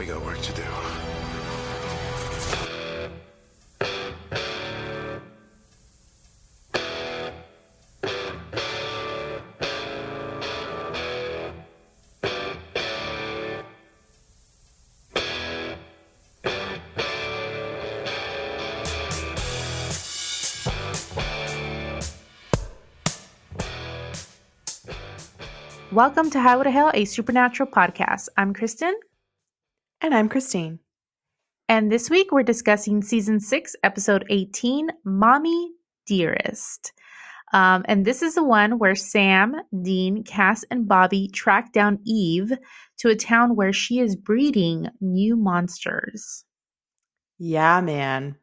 We got work to do. Welcome to Highway to Hell, a supernatural podcast. I'm Kristen. And I'm Christine. And this week we're discussing season 6, episode 18, Mommy Dearest. And this is the one where Sam, Dean, Cass, and Bobby track down Eve to a town where she is breeding new monsters. Yeah, man.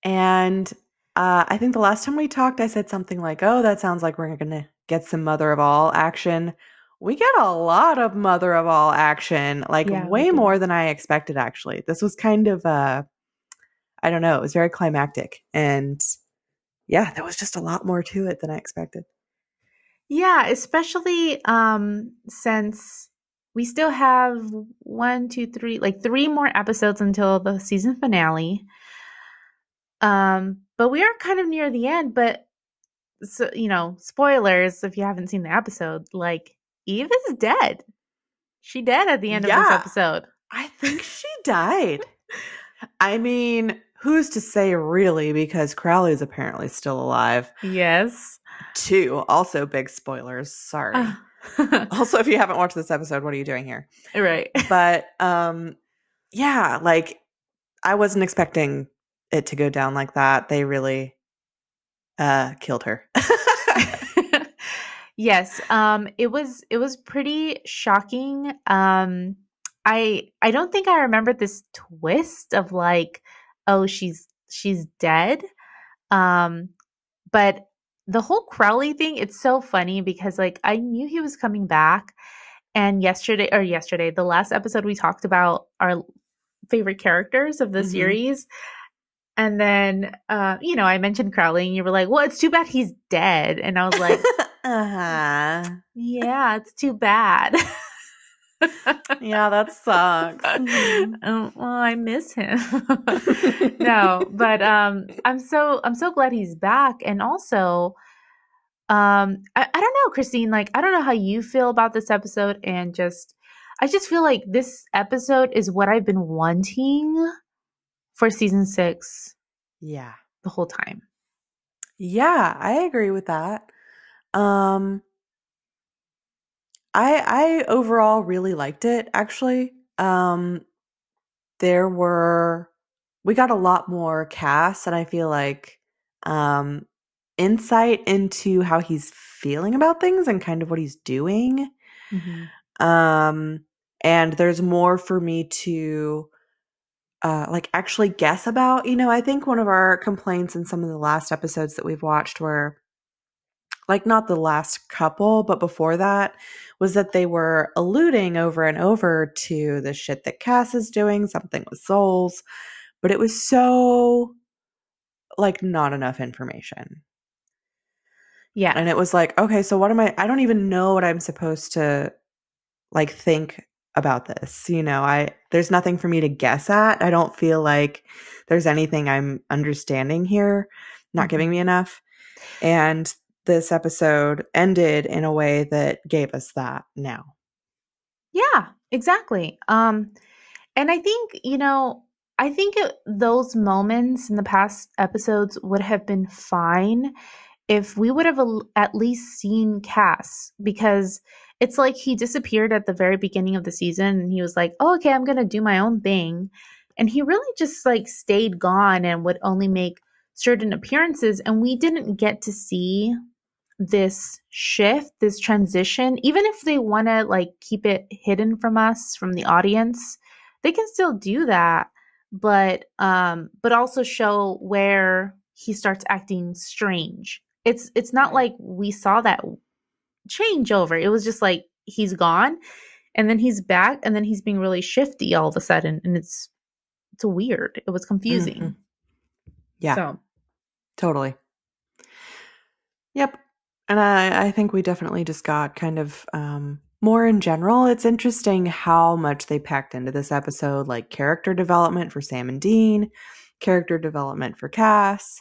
And I think the last time we talked, I said something like, oh, that sounds like we're going to get some Mother of All action. We get a lot of Mother of All action, like Yeah, we way do. more than I expected, actually. This was kind of, I don't know, it was very climactic. And yeah, there was just a lot more to it than I expected. Yeah, especially since we still have 3 more episodes until the season finale. But we are kind of near the end, but so, spoilers if you haven't seen the episode, like Eve is dead. She dead at the end of this Yeah, episode. I think she died. I mean, who's to say really, because Crowley's apparently still alive. Yes. Two, also big spoilers. Sorry. Also, if you haven't watched this episode, what are you doing here? Right. But yeah, like I wasn't expecting it to go down like that. They really killed her. Yes. It was pretty shocking. I don't think I remembered this twist of like, oh, she's dead. But the whole Crowley thing, it's so funny because like I knew he was coming back. And yesterday, the last episode, we talked about our favorite characters of the series. And then, I mentioned Crowley and you were like, well, it's too bad he's dead. And I was like, yeah, it's too bad. Yeah, that sucks. Well, I miss him. No, but I'm so glad he's back. And also, I don't know, Christine, like I don't know how you feel about this episode, and I just feel like this episode is what I've been wanting for season 6 Yeah. the whole time. Yeah, I agree with that. I overall really liked it, actually. We got a lot more Cass, and I feel like insight into how he's feeling about things and kind of what he's doing. And there's more for me to like actually guess about. I think one of our complaints in some of the last episodes that we've watched were like not the last couple, but before that, was that they were alluding over and over to the shit that Cass is doing, something with souls, but it was so like not enough information. Yeah. And it was like, okay, so I don't even know what I'm supposed to like think about this. There's nothing for me to guess at. I don't feel like there's anything I'm understanding here, not giving me enough. And this episode ended in a way that gave us that now. Yeah, exactly. And I think, those moments in the past episodes would have been fine if we would have at least seen Cass, because it's like he disappeared at the very beginning of the season and he was like, oh, okay, I'm going to do my own thing. And he really just like stayed gone and would only make certain appearances. And we didn't get to see this shift, this transition. Even if they want to like keep it hidden from us, from the audience, they can still do that. But also show where he starts acting strange. It's not like we saw that changeover. It was just like he's gone and then he's back and then he's being really shifty all of a sudden, and it's weird. It was confusing. Mm-hmm. Yeah. So totally. Yep. And I think we definitely just got kind of more in general, it's interesting how much they packed into this episode, like character development for Sam and Dean, character development for Cass,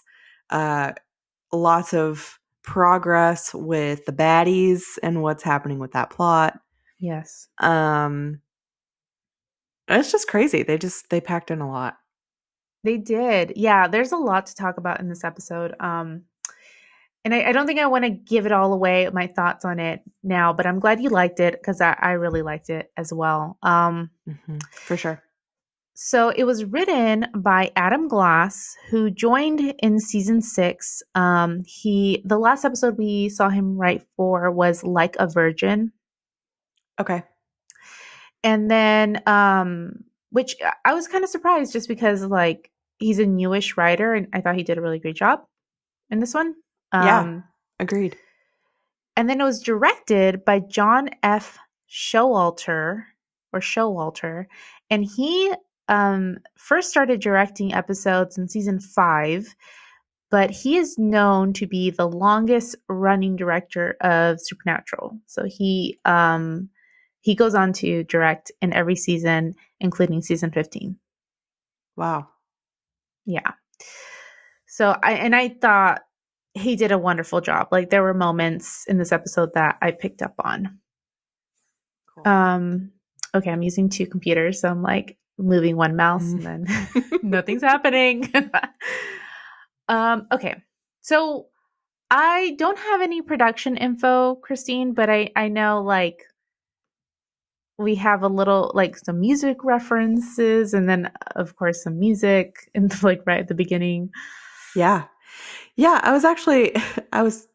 uh, lots of progress with the baddies and what's happening with that plot. Yes. Um, it's just crazy. They packed in a lot. They did. Yeah, there's a lot to talk about in this episode. And I don't think I want to give it all away, my thoughts on it now, but I'm glad you liked it because I really liked it as well. For sure. So it was written by Adam Glass, who joined in season 6. The last episode we saw him write for was Like a Virgin. Okay. And then which I was kind of surprised just because like he's a newish writer and I thought he did a really great job in this one. Yeah. Um Agreed. and then it was directed by John F. Showalter, and he first started directing episodes in season 5, but he is known to be the longest running director of Supernatural. So he goes on to direct in every season, including season 15. Wow. Yeah. So I thought he did a wonderful job. Like there were moments in this episode that I picked up on. Cool. Um okay, I'm using two computers, so I'm like moving one mouse and then nothing's happening. Okay. So I don't have any production info, Christine, but I know like we have a little like some music references and then of course some music and like right at the beginning. Yeah. Yeah, I was,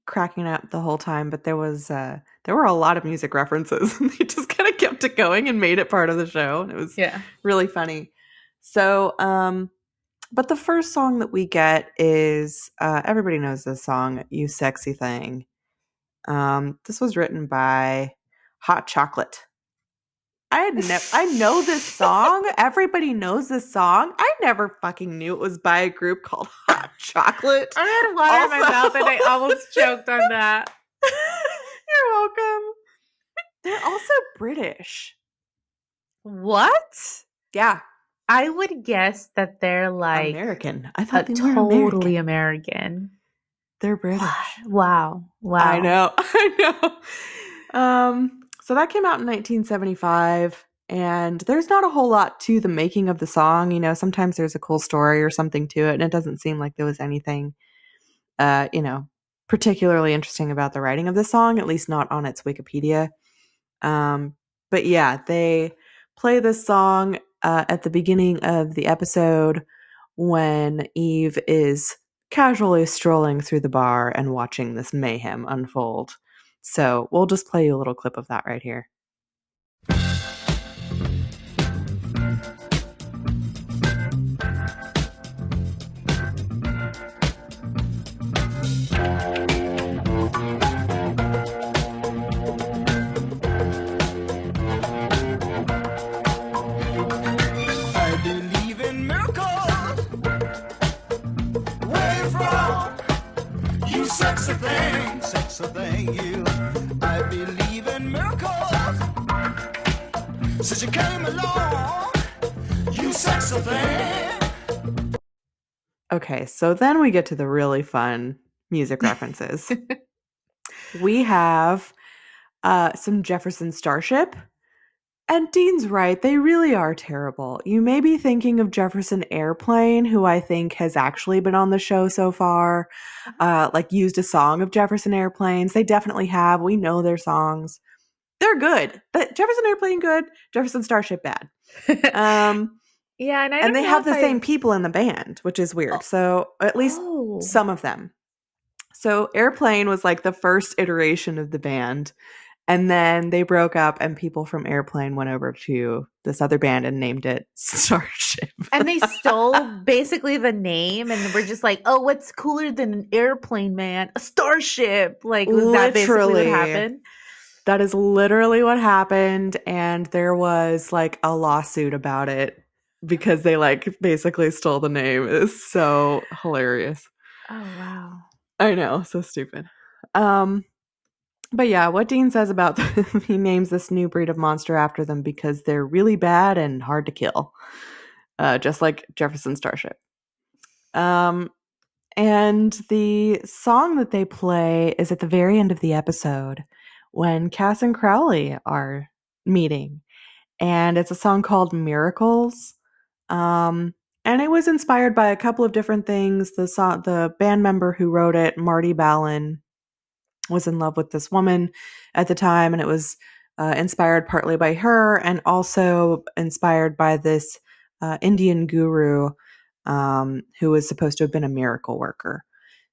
cracking up the whole time, but there were a lot of music references and they just kind of kept it going and made it part of the show and it was Yeah. really funny. So, but the first song that we get is everybody knows this song, You Sexy Thing. This was written by Hot Chocolate. I know this song. Everybody knows this song. I never fucking knew it was by a group called Hot Chocolate. I had water in my mouth and I almost choked on that. You're welcome. They're also British. What? Yeah. I would guess that they're like American. I thought they were totally American. American. They're British. Wow. I Wow. know. I know. So that came out in 1975. And there's not a whole lot to the making of the song. Sometimes there's a cool story or something to it, and it doesn't seem like there was anything, uh, you know, particularly interesting about the writing of the song, at least not on its Wikipedia. Um, but yeah, they play this song at the beginning of the episode when Eve is casually strolling through the bar and watching this mayhem unfold. So we'll just play you a little clip of that right here. I believe in miracles. Where you from? You sexy thing, you. I believe in miracles. Since you came along, you sexy thing. Okay, so then we get to the really fun music references. We have some Jefferson Starship. And Dean's right, they really are terrible. You may be thinking of Jefferson Airplane, who I think has actually been on the show so far, like used a song of Jefferson Airplanes. They definitely have. We know their songs. They're good. But Jefferson Airplane good, Jefferson Starship bad. Yeah, and I And don't they know have if the same I've people in the band, which is weird. oh, So at least oh. some of them. So Airplane was like the first iteration of the band. And then they broke up, and people from Airplane went over to this other band and named it Starship. And they stole basically the name and we're just like, oh, what's cooler than an airplane, man? A starship. Like, was that basically what Literally. happened? That is literally what happened. And there was like a lawsuit about it because they like basically stole the name. It is so hilarious. Oh, wow. I know, so stupid. Um, But yeah, what Dean says about them, he names this new breed of monster after them because they're really bad and hard to kill, just like Jefferson Starship. And the song that they play is at the very end of the episode when Cass and Crowley are meeting. And it's a song called Miracles. And it was inspired by a couple of different things. The band member who wrote it, Marty Ballin, was in love with this woman at the time, and it was inspired partly by her and also inspired by this Indian guru who was supposed to have been a miracle worker.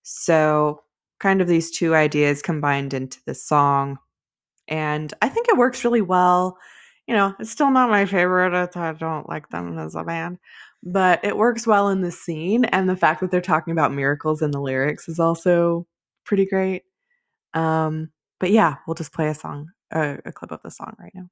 So, kind of these two ideas combined into this song. And I think it works really well. You know, it's still not my favorite. I don't like them as a band, but it works well in the scene. And the fact that they're talking about miracles in the lyrics is also pretty great. But yeah, we'll just play a clip of the song right now.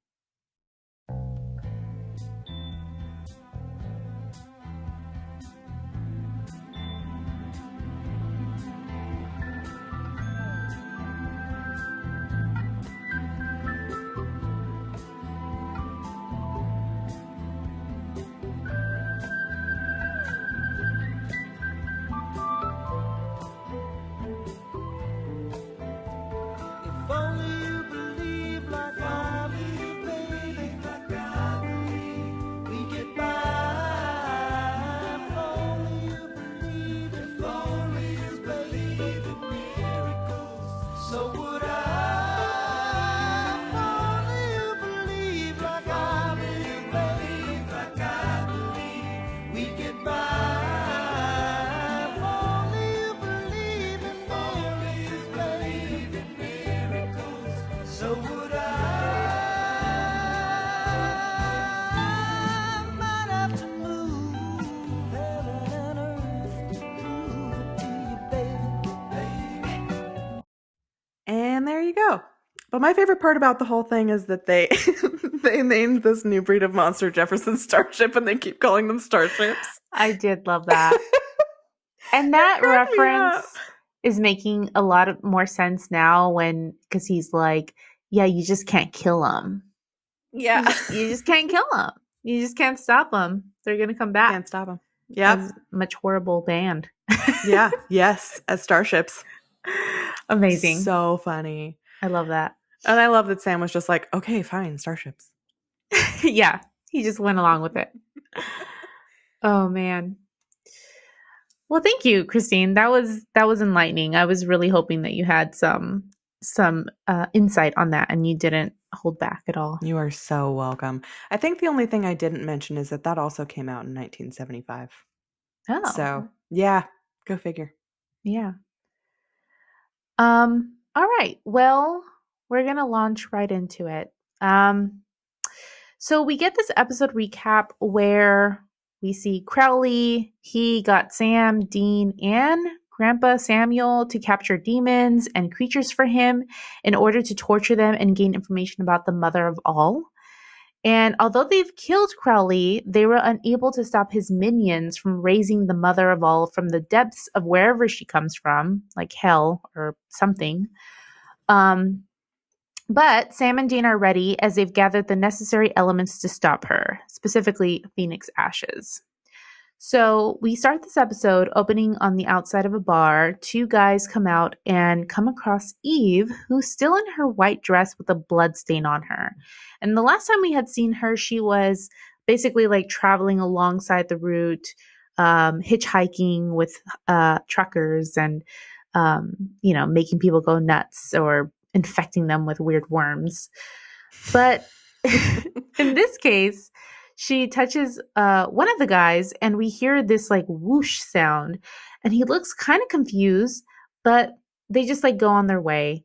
If only you believe like I believe, baby, like I believe, we get by. If only you believe, if only you believe in miracles, so would I. If only you believe like I believe, baby, like I believe, we get by. If only you believe, if only you believe in miracles, so would I. Might have to move heaven and earth to prove it to you, baby. And there you go. But my favorite part about the whole thing is that they they named this new breed of monster Jefferson Starship, and they keep calling them starships. I did love that. And that cracked me reference up. is making a lot of more sense now because he's like, yeah, you just can't kill them. Yeah. You just can't kill them. You just can't stop them. They're going to come back Can't stop them. Yep. as a much horrible band. Yeah. Yes. As starships. Amazing. So funny. I love that. And I love that Sam was just like, okay, fine, starships. Yeah, he just went along with it. Oh man. Well, thank you, Christine. That was enlightening. I was really hoping that you had some insight on that, and you didn't hold back at all. You are so welcome. I think the only thing I didn't mention is that also came out in 1975. Oh, So, yeah, go figure. yeah. All right. Well, we're gonna launch right into it. So we get this episode recap where we see Crowley. He got Sam, Dean, and Grandpa Samuel to capture demons and creatures for him in order to torture them and gain information about the mother of all. And although they've killed Crowley, they were unable to stop his minions from raising the mother of all from the depths of wherever she comes from, like hell or something. But Sam and Dean are ready as they've gathered the necessary elements to stop her, specifically Phoenix Ashes. So we start this episode opening on the outside of a bar. Two guys come out and come across Eve, who's still in her white dress with a blood stain on her. And the last time we had seen her, she was basically like traveling alongside the route, hitchhiking with truckers and, making people go nuts or infecting them with weird worms. But in this case, she touches one of the guys and we hear this like whoosh sound and he looks kind of confused, but they just like go on their way.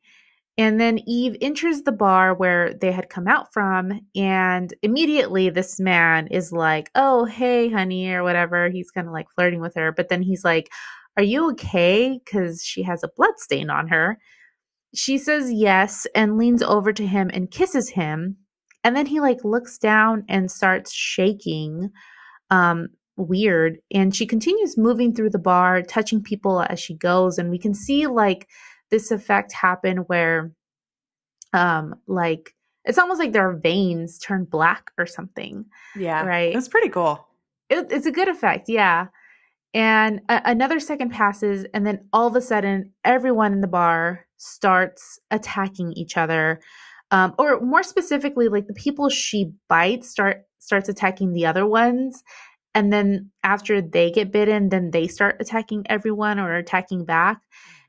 And then Eve enters the bar where they had come out from, and immediately this man is like, oh, hey, honey, or whatever. He's kind of like flirting with her, but then he's like, are you okay? Because she has a blood stain on her. She says yes and leans over to him and kisses him. And then he like looks down and starts shaking, weird. And she continues moving through the bar, touching people as she goes. And we can see like this effect happen where like it's almost like their veins turn black or something, Yeah. right? It's pretty cool. It's a good effect, yeah. And another second passes, and then all of a sudden, everyone in the bar starts attacking each other, or more specifically, like the people she bites starts attacking the other ones, and then after they get bitten, then they start attacking everyone or attacking back.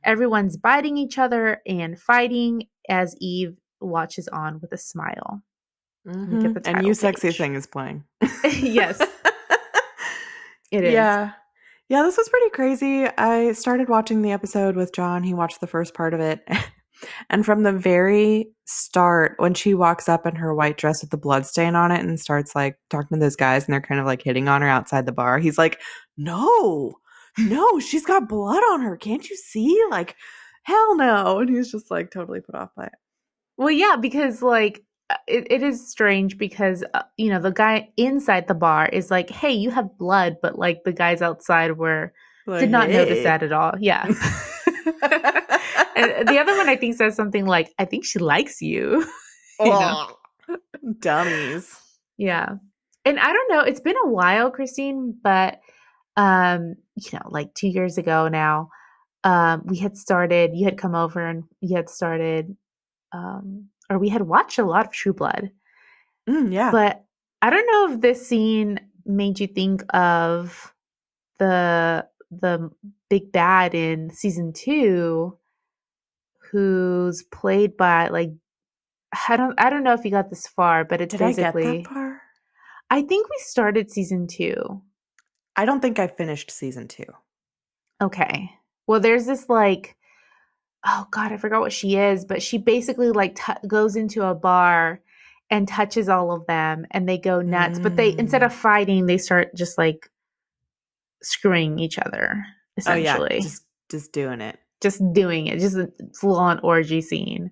Everyone's biting each other and fighting as Eve watches on with a smile. And we get the And title You Sexy page. Thing is playing. Yes, it is. Yeah. Yeah, this was pretty crazy. I started watching the episode with John. He watched the first part of it. And from the very start, when she walks up in her white dress with the blood stain on it and starts like talking to those guys and they're kind of like hitting on her outside the bar, he's like, no, no, she's got blood on her. Can't you see? Like, hell no. And he's just like totally put off by it. Well, yeah, because like it is strange because the guy inside the bar is like, "Hey, you have blood," but like the guys outside did Like, not notice hey. that at all. Yeah. And the other one I think says something like, "I think she likes you." you know. Dummies. Yeah. And I don't know, it's been a while, Christine, but like 2 years ago now, you had come over and you had started or we had watched a lot of True Blood. Yeah. But I don't know if this scene made you think of the big bad in season 2, who's played by like I don't know if you got this far, but it's Did I get that basically far? I think we started season 2. I don't think I finished season 2. Okay. Well, there's this like oh god, I forgot what she is, but she basically like goes into a bar and touches all of them and they go nuts. But they instead of fighting, they start just like screwing each other Oh yeah, essentially. just doing it. Just doing it, just a full-on orgy scene.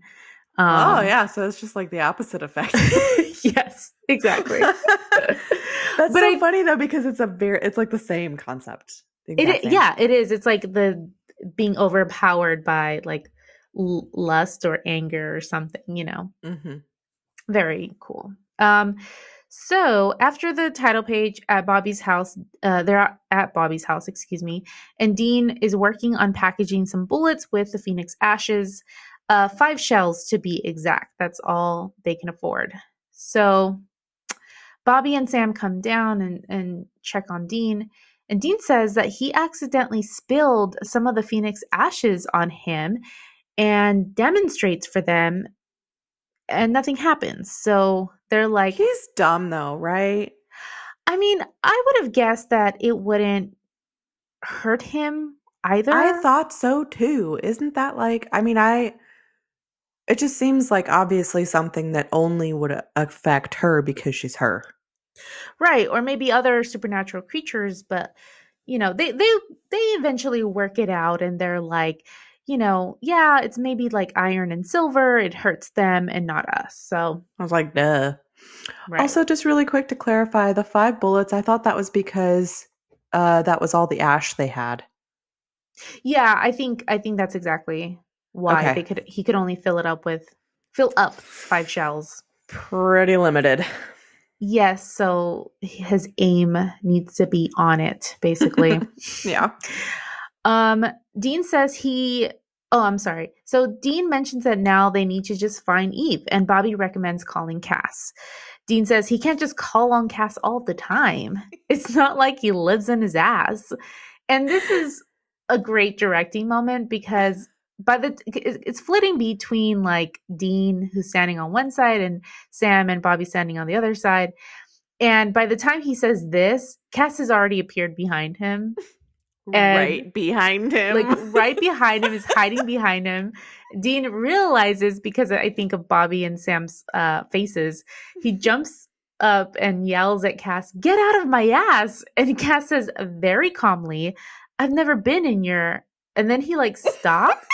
Oh yeah, so it's just like the opposite effect. Yes, exactly. That's But so funny though because it's like the same concept. The exact same. yeah, it is. It's like the being overpowered by like lust or anger or something, Mm-hmm. Very cool. So after the title page at Bobby's house, they're at Bobby's house, excuse me, and Dean is working on packaging some bullets with the Phoenix ashes, 5 shells to be exact. That's all they can afford. So Bobby and Sam come down and check on Dean. And Dean says that he accidentally spilled some of the Phoenix ashes on him and demonstrates for them, and nothing happens. So they're like, He's dumb though, right? I mean, I would have guessed that it wouldn't hurt him I either. thought so too. Isn't that like, it just seems like obviously something that only would affect her because she's her. Right. Or maybe other supernatural creatures, but they eventually work it out and they're like, yeah, it's maybe like iron and silver. It hurts them and not us. So, I was like, duh. right. Also, just really quick to clarify, the 5 bullets, I thought that was because that was all the ash they had. Yeah, I think that's exactly why Okay. he could only fill up 5 shells. Pretty limited. Yes, so his aim needs to be on it, basically. Yeah. Dean says I'm sorry. So Dean mentions that now they need to just find Eve, and Bobby recommends calling Cass. Dean says he can't just call on Cass all the time. It's not like he lives in his ass. And this is a great directing moment because it's flitting between like Dean, who's standing on one side, and Sam and Bobby standing on the other side. And by the time he says this, Cass has already appeared behind him. And Right behind like him. right behind him is hiding behind him. Dean realizes, because I think of Bobby and Sam's faces, he jumps up and yells at Cass, "Get out of my ass!" And Cass says very calmly, "I've never been in your," and then he like stops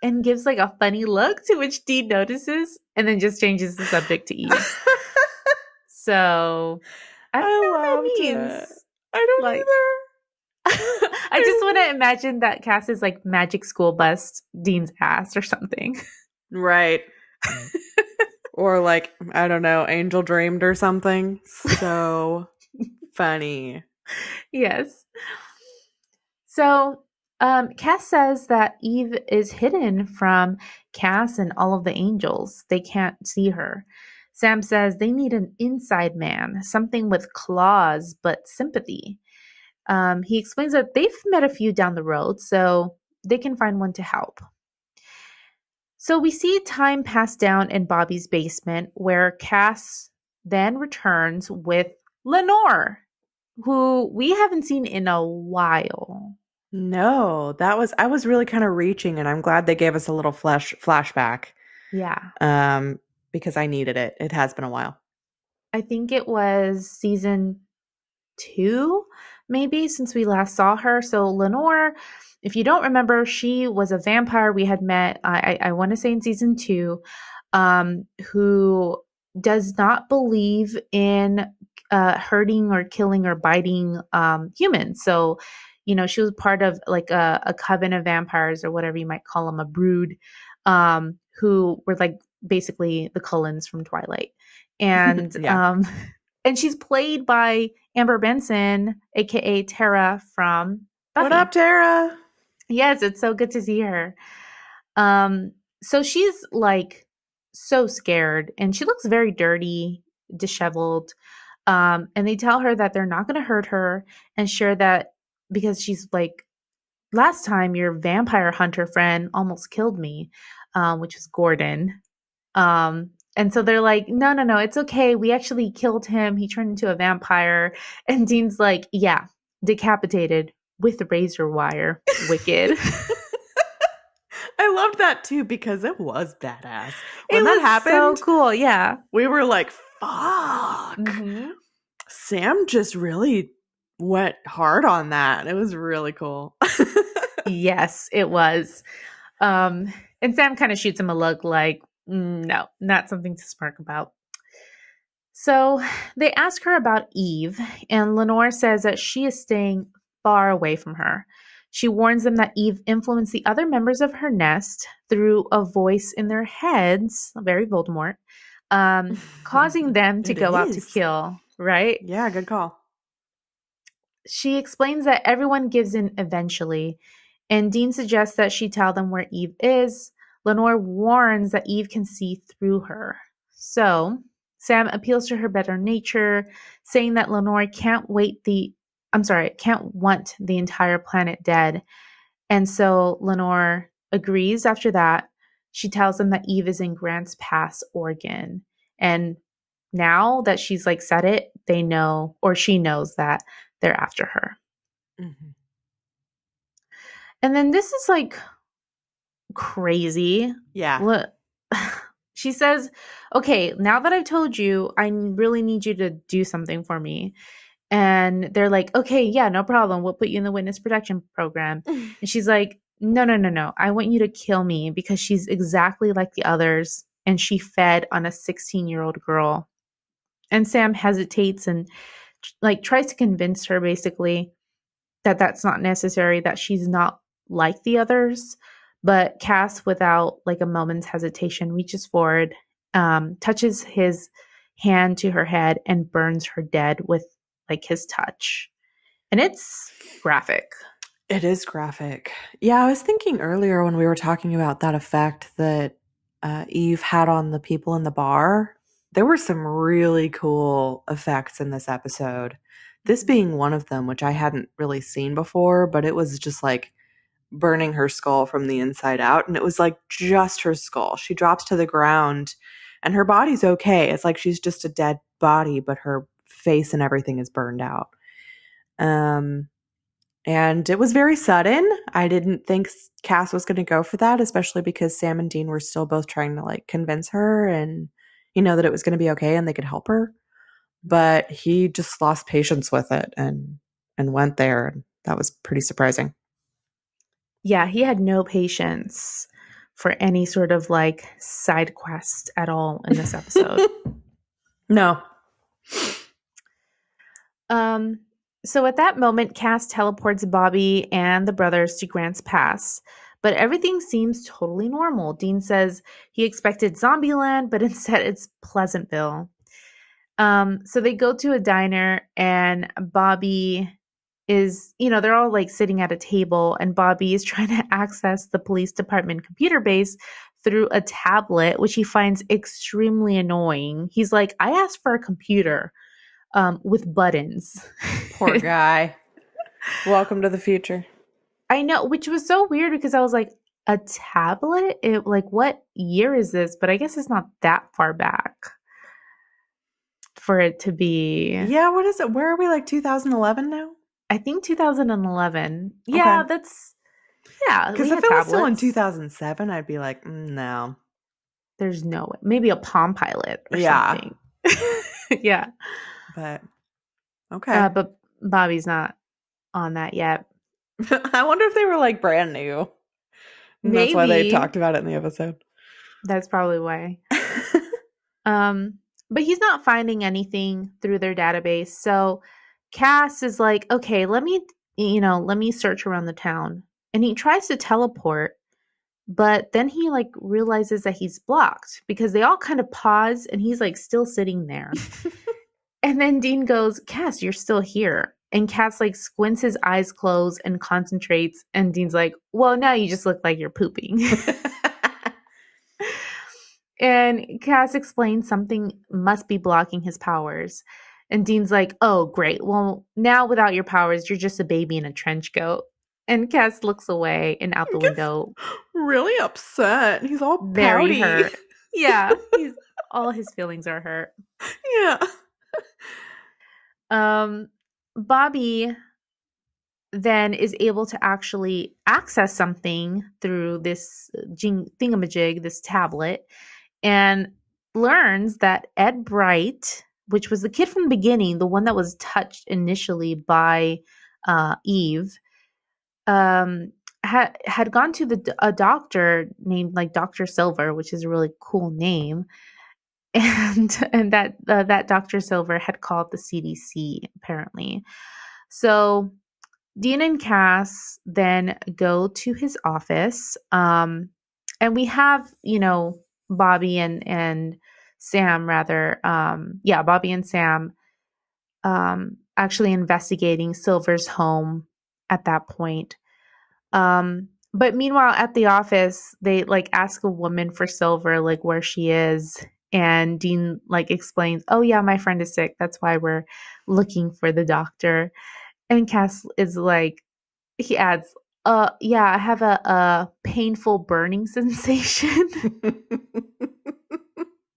and gives like a funny look, to which Dean notices and then just changes the subject to Eve. So I don't know what that loved means. it. I don't Like, either. I just want to imagine that Cass is like magic school bus Dean's ass or something. Right. Or like, I don't know, Angel dreamed or something. So funny. Yes. So, Cass says that Eve is hidden from Cass and all of the angels. They can't see her. Sam says they need an inside man, something with claws but sympathy. He explains that they've met a few down the road, so they can find one to help. So we see time pass down in Bobby's basement, where Cass then returns with Lenore, who we haven't seen in a while. No, I was really kind of reaching, and I'm glad they gave us a little flashback. Yeah. Because I needed it. It has been a while. I think it was season 2, maybe, since we last saw her. So Lenore, if you don't remember, she was a vampire we had met, I want to say in season 2, who does not believe in hurting or killing or biting humans. So, she was part of like a coven of vampires, or whatever you might call them, a brood, who were like basically the Cullens from Twilight. And Yeah. and she's played by Amber Benson, aka Tara from What Buffy. up, Tara? Yes, it's so good to see her. So she's like so scared, and she looks very dirty, disheveled. And they tell her that they're not going to hurt her, and share that because she's like, last time your vampire hunter friend almost killed me, which was Gordon. And so they're like, no, no, no, it's okay. We actually killed him. He turned into a vampire. And Dean's like, yeah, decapitated with razor wire. Wicked. I loved that too because it was badass. It When that was so happened, cool. Yeah. we were like, fuck. Mm-hmm. Sam just really went hard on that. It was really cool. Yes, it was. And Sam kind of shoots him a look like, no, not something to smirk about. So they ask her about Eve, and Lenore says that she is staying far away from her. She warns them that Eve influenced the other members of her nest through a voice in their heads, very Voldemort, causing them to It go out to is. kill, right? Yeah, good call. She explains that everyone gives in eventually, and Dean suggests that she tell them where Eve is. Lenore warns that Eve can see through her. So Sam appeals to her better nature, saying that Lenore can't can't want the entire planet dead. And so Lenore agrees after that. She tells them that Eve is in Grant's Pass, Oregon. And now that she's like said it, they know, or she knows, that they're after her. Mm-hmm. And then this is like crazy. Yeah. Look, she says, okay, now that I've told you, I really need you to do something for me. And they're like, okay, yeah, no problem. We'll put you in the witness protection program. And she's like, no, no, no, no. I want you to kill me because she's exactly like the others. And she fed on a 16-year-old girl. And Sam hesitates and like tries to convince her basically that that's not necessary, that she's not like the others. But Cass, without like a moment's hesitation, reaches forward, touches his hand to her head, and burns her dead with like his touch. And it's graphic. It is graphic. Yeah, I was thinking earlier when we were talking about that effect that Eve had on the people in the bar. There were some really cool effects in this episode. This being one of them, which I hadn't really seen before, but it was just like burning her skull from the inside out. And it was like just her skull. She drops to the ground and her body's okay. It's like she's just a dead body, but her face and everything is burned out. And it was very sudden. I didn't think Cass was going to go for that, especially because Sam and Dean were still both trying to like convince her and, that it was going to be okay and they could help her. But he just lost patience with it and went there. And that was pretty surprising. Yeah, he had no patience for any sort of like side quest at all in this episode. No. So at that moment, Cass teleports Bobby and the brothers to Grant's Pass, but everything seems totally normal. Dean says he expected Zombieland, but instead it's Pleasantville. So they go to a diner, and Bobby is, they're all like sitting at a table, and Bobby is trying to access the police department computer base through a tablet, which he finds extremely annoying. He's like, I asked for a computer with buttons. Poor guy. Welcome to the future. I know, which was so weird because I was like, a tablet? What year is this? But I guess it's not that far back for it to be. Yeah, what is it? Where are we, like 2011 now? I think 2011. Yeah, Okay. yeah. Because if it was still in 2007, I'd be like, no. There's no way. Maybe a Palm Pilot or something. Yeah. But, okay. But Bobby's not on that yet. I wonder if they were like brand new. And that's why they talked about it in the episode. That's probably why. But he's not finding anything through their database. So Cass is like, okay, let me search around the town. And he tries to teleport, but then he like realizes that he's blocked because they all kind of pause and he's like still sitting there. And then Dean goes, Cass, you're still here. And Cass like squints his eyes closed and concentrates. And Dean's like, well, now you just look like you're pooping. And Cass explains something must be blocking his powers. And Dean's like, oh, great. Well, now without your powers, you're just a baby in a trench coat. And Cass looks away and out the window. Really upset. He's all very pouty. hurt. Yeah. All his feelings are hurt. Yeah. Bobby then is able to actually access something through this thingamajig, this tablet, and learns that Ed Bright, which was the kid from the beginning, the one that was touched initially by Eve, had gone to a doctor named like Dr. Silver, which is a really cool name, and that Dr. Silver had called the CDC apparently. So Dean and Cass then go to his office, and we have Bobby and Sam rather, Bobby and Sam actually investigating Silver's home at that point. But meanwhile, at the office, they like ask a woman for Silver, like where she is. And Dean like explains, oh yeah, my friend is sick. That's why we're looking for the doctor. And Cass is like, he adds, yeah, I have a painful burning sensation.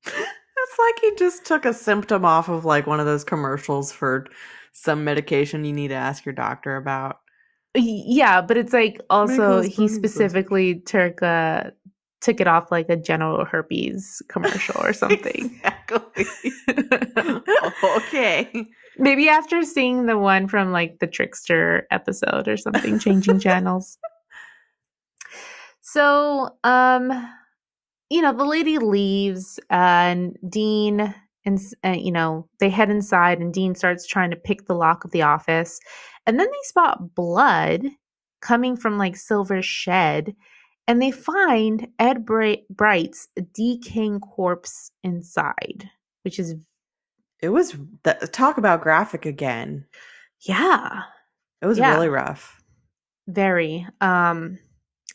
It's like he just took a symptom off of like one of those commercials for some medication you need to ask your doctor about. Yeah, but it's like also he specifically took it off like a genital herpes commercial or something. Exactly. Okay. Maybe after seeing the one from like the Trickster episode or something, changing channels. So, the lady leaves and Dean and they head inside and Dean starts trying to pick the lock of the office. And then they spot blood coming from like Silver's shed. And they find Ed Bright's decaying corpse inside, which is... It was... talk about graphic again. Yeah. It was really rough. Very.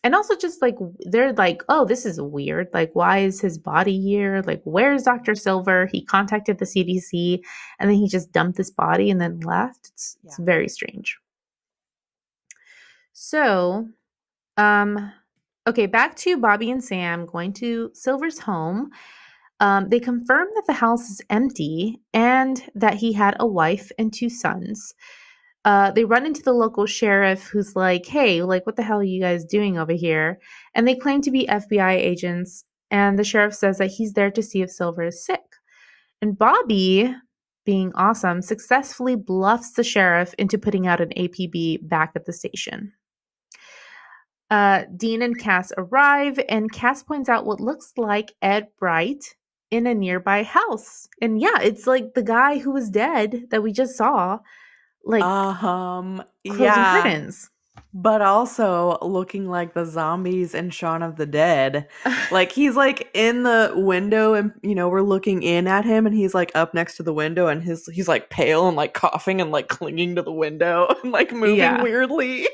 And also just like, they're like, oh, this is weird. Like, why is his body here? Like, where's Dr. Silver? He contacted the CDC and then he just dumped this body and then left. It's very strange. So, okay, back to Bobby and Sam going to Silver's home. They confirm that the house is empty and that he had a wife and 2 sons. They run into the local sheriff who's like, hey, like, what the hell are you guys doing over here? And they claim to be FBI agents. And the sheriff says that he's there to see if Silver is sick. And Bobby, being awesome, successfully bluffs the sheriff into putting out an APB back at the station. Dean and Cass arrive, and Cass points out what looks like Ed Bright in a nearby house. And yeah, it's like the guy who was dead that we just saw. Like, closing curtains. but also looking like the zombies in Shaun of the Dead. Like he's like in the window and we're looking in at him and he's like up next to the window and he's like pale and like coughing and like clinging to the window and like moving Yeah. weirdly.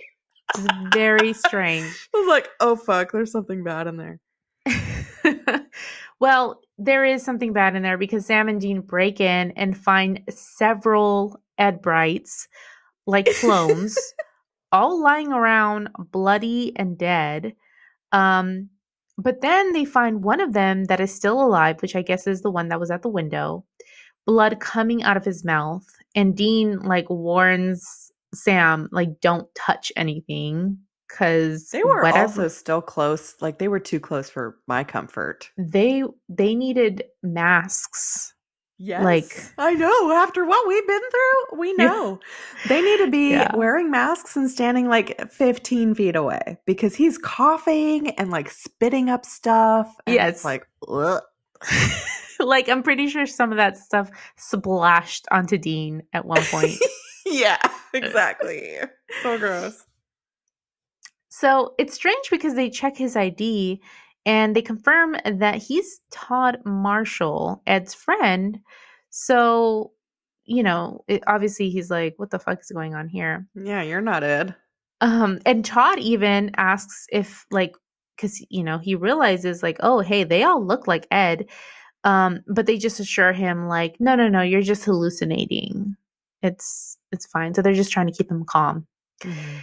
Just very strange. I was like, oh fuck, there's something bad in there. Well, there is something bad in there because Sam and Dean break in and find several Ed Brights, like clones, all lying around bloody and dead. But then they find one of them that is still alive, which I guess is the one that was at the window, blood coming out of his mouth. And Dean like warns Sam, like, don't touch anything because They were also whatever still close. Like they were too close for my comfort. they needed masks. Yes. Like, I know. After what we've been through, we Yeah. know. They need to be Yeah. wearing masks and standing like 15 feet away because he's coughing and like spitting up stuff. And Yes. It's like, ugh. like, I'm pretty sure some of that stuff splashed onto Dean at one point. Yeah, exactly. So gross. So it's strange because they check his ID and they confirm that he's Todd Marshall, Ed's friend. So, obviously he's like, what the fuck is going on here? Yeah, you're not Ed. And Todd even asks if, like, because, he realizes, like, oh, hey, they all look like Ed. But they just assure him, like, no, you're just hallucinating. It's fine. So they're just trying to keep him calm. Mm-hmm.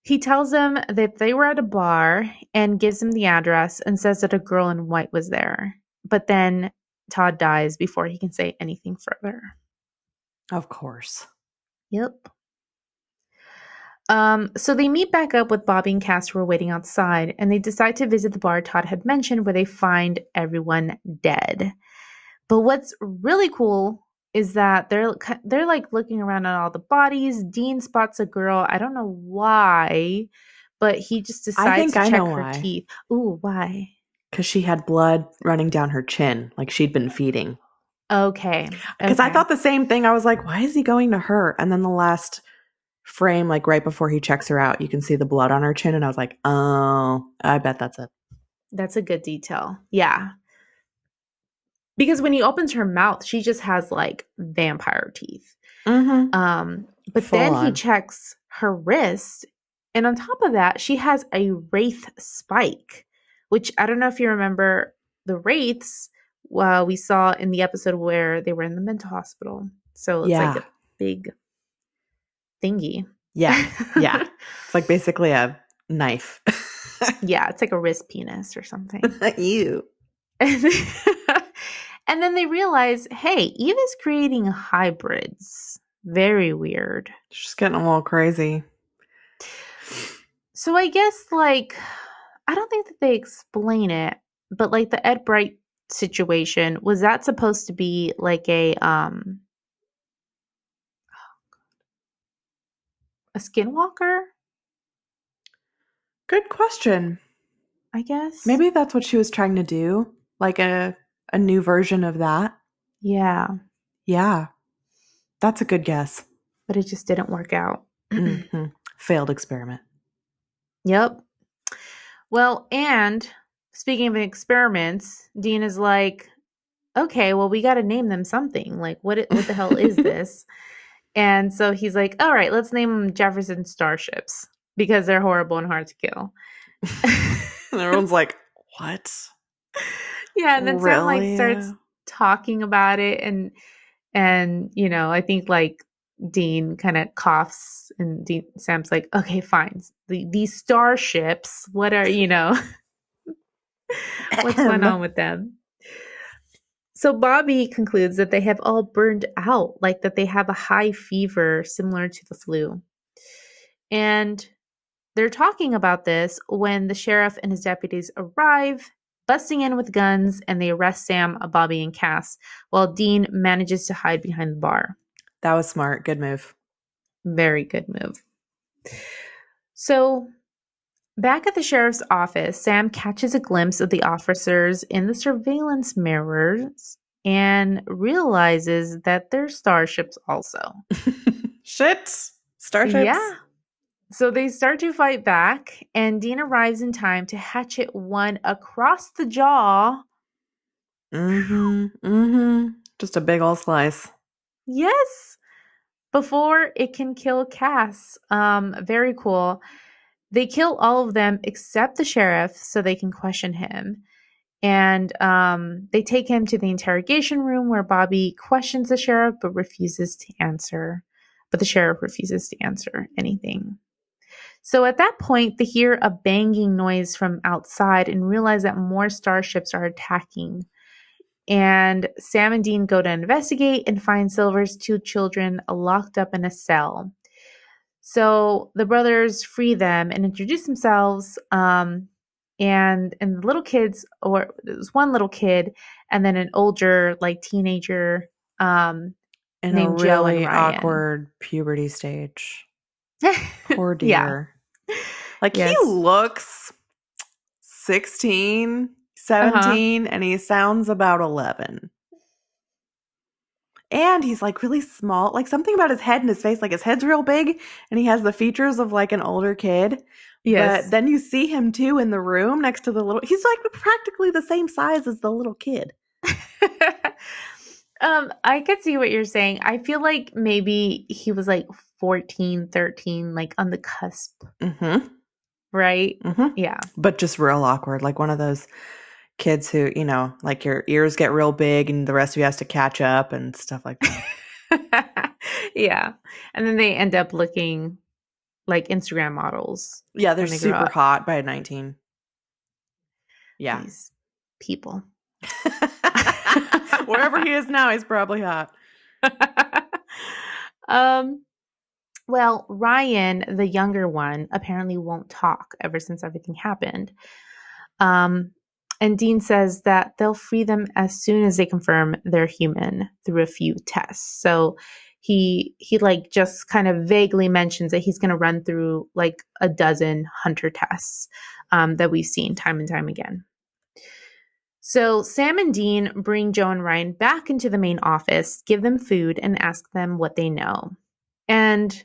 He tells them that they were at a bar and gives him the address and says that a girl in white was there. But then Todd dies before he can say anything further. Of course. Yep. So they meet back up with Bobby and Cass who are waiting outside, and they decide to visit the bar Todd had mentioned where they find everyone dead. But what's really cool is that they're like looking around at all the bodies. Dean spots a girl. I don't know why, but he just decides to check her teeth. Ooh, why? Because she had blood running down her chin, like she'd been feeding. Okay. Because I thought the same thing. I was like, why is he going to her? And then the last frame, like right before he checks her out, you can see the blood on her chin. And I was like, oh, I bet that's it. That's a good detail. Yeah. Because when he opens her mouth, she just has like vampire teeth. Mm-hmm. But Full then he on. checks her wrist. And on top of that, she has a wraith spike, which I don't know if you remember the wraiths. Well, we saw in the episode where they were in the mental hospital. So it's like a big thingy. Yeah. Yeah. It's like basically a knife. Yeah, it's like a wrist penis or something. Ew. And then they realize, hey, Eva's creating hybrids. Very weird. She's getting a little crazy. So I guess, like, I don't think that they explain it, but like the Ed Bright situation, was that supposed to be like a skinwalker? Good question. I guess. Maybe that's what she was trying to do. Like a new version of that. Yeah. Yeah. That's a good guess. But it just didn't work out. Mm-hmm. Failed experiment. Yep. Well, and speaking of experiments, Dean is like, okay, well, we got to name them something. Like, what the hell is this? And so he's like, all right, let's name them Jefferson Starships because they're horrible and hard to kill. And everyone's like, what? Yeah, and then Sam like Really? starts talking about it, and I think like Dean kind of coughs, and Sam's like, okay, fine, these starships, what are what's going on with them? So Bobby concludes that they have all burned out, like that they have a high fever similar to the flu. And they're talking about this when the sheriff and his deputies arrive, busting in with guns, and they arrest Sam, Bobby, and Cass, while Dean manages to hide behind the bar. That was smart. Good move. Very good move. So back at the sheriff's office, Sam catches a glimpse of the officers in the surveillance mirrors and realizes that they're starships also. Shit. Starships. Yeah. So they start to fight back, and Dean arrives in time to hatchet one across the jaw. Just a big old slice. Yes, before it can kill Cass. Very cool. They kill all of them except the sheriff so they can question him. And they take him to the interrogation room where Bobby questions the sheriff but refuses to answer. But the sheriff refuses to answer anything. So at that point, they hear a banging noise from outside and realize that more starships are attacking. And Sam and Dean go to investigate and find Silver's two children locked up in a cell. So the brothers free them and introduce themselves. And the little kids, or there's one little kid, and then an older, like teenager, In a named Joe and really Ryan. awkward puberty stage. Poor Yeah. dear. Like, Yes. he looks 16, 17, and he sounds about 11. And he's like really small, like something about his head and his face, like his head's real big and he has the features of like an older kid. Yes. But then you see him too in the room next to the little, he's like practically the same size as the little kid. I could see what you're saying. I feel like maybe he was like 14, 13, like on the cusp. Mm-hmm. Right? Mm-hmm. Yeah. But just real awkward, like one of those kids who, you know, like your ears get real big and the rest of you has to catch up and stuff like that. Yeah. And then they end up looking like Instagram models. Yeah, they're when they grow super up. hot by 19. Yeah. These people. Wherever he is now, he's probably hot. Well, Ryan, the younger one, apparently won't talk ever since everything happened. And Dean says that they'll free them as soon as they confirm they're human through a few tests. So he like just kind of vaguely mentions that he's going to run through like a dozen hunter tests that we've seen time and time again. So Sam and Dean bring Joe and Ryan back into the main office, give them food, and ask them what they know. And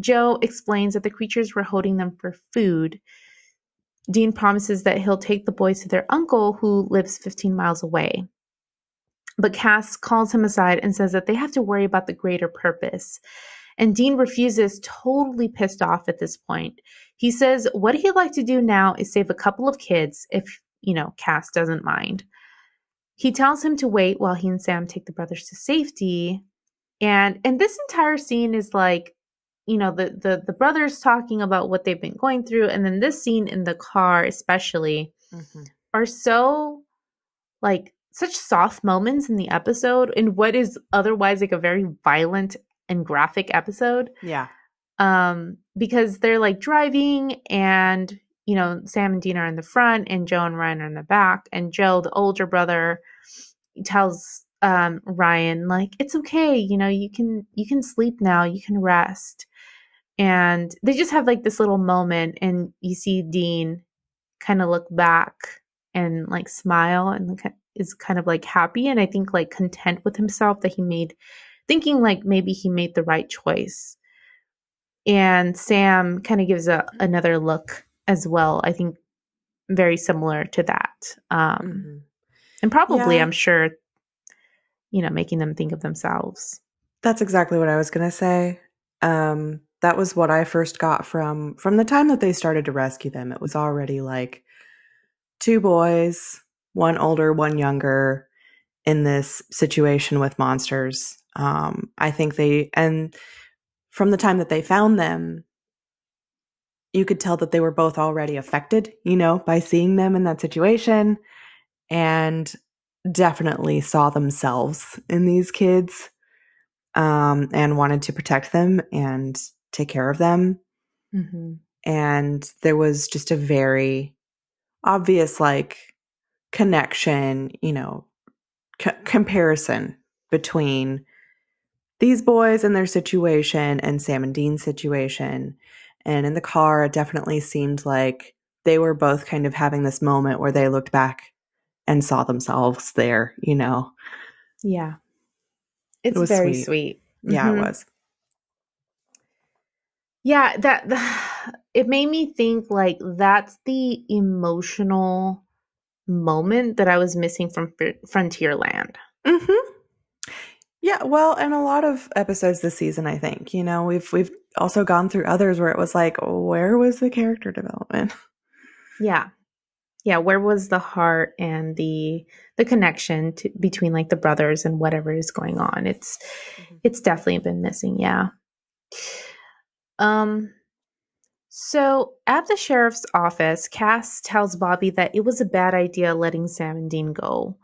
Joe explains that the creatures were holding them for food. Dean promises that he'll take the boys to their uncle, who lives 15 miles away. But Cass calls him aside and says that they have to worry about the greater purpose. And Dean refuses, totally pissed off at this point. He says what he'd like to do now is save a couple of kids if, Cass doesn't mind. He tells him to wait while he and Sam take the brothers to safety. And this entire scene is like, the brothers talking about what they've been going through. And then this scene in the car, especially, are so like such soft moments in the episode in what is otherwise like a very violent and graphic episode. Yeah. Because they're like driving and, Sam and Dean are in the front and Joe and Ryan are in the back. And Joe, the older brother, tells Ryan, like, it's okay, you can sleep now, you can rest. And they just have like this little moment and you see Dean kind of look back and like smile and is kind of like happy and I think like content with himself that thinking like maybe he made the right choice. And Sam kind of gives another look as well, I think very similar to that. And probably, I'm sure, making them think of themselves. That's exactly what I was going to say. That was what I first got from the time that they started to rescue them. It was already like two boys, one older, one younger, in this situation with monsters. I think and from the time that they found them, you could tell that they were both already affected, by seeing them in that situation, and definitely saw themselves in these kids, and wanted to protect them and take care of them. Mm-hmm. And there was just a very obvious like connection, comparison between these boys and their situation and Sam and Dean's situation. And in the car, it definitely seemed like they were both kind of having this moment where they looked back and saw themselves there, Yeah. It's it was very sweet. sweet. Yeah, it was. Yeah, it made me think like that's the emotional moment that I was missing from Frontierland. Mm-hmm. Yeah, well, and a lot of episodes this season, I think, we've also gone through others where it was like, where was the character development? Yeah. Yeah, where was the heart and the connection between like the brothers and whatever is going on? It's definitely been missing, yeah. So at the sheriff's office, Cass tells Bobby that it was a bad idea letting Sam and Dean go.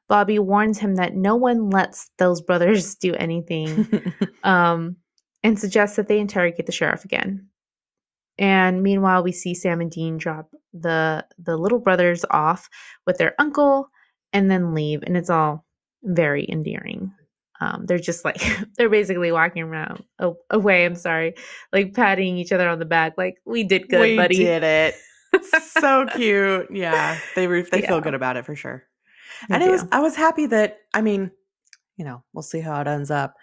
Bobby warns him that no one lets those brothers do anything, and suggests that they interrogate the sheriff again. And meanwhile, we see Sam and Dean drop the little brothers off with their uncle and then leave, and it's all very endearing. They're just like they're basically walking around away. I'm sorry, like patting each other on the back, like we did good, We buddy. did it. So cute. Yeah, they Yeah, feel good about it for sure. they And do. I was happy that, I mean, we'll see how it ends up.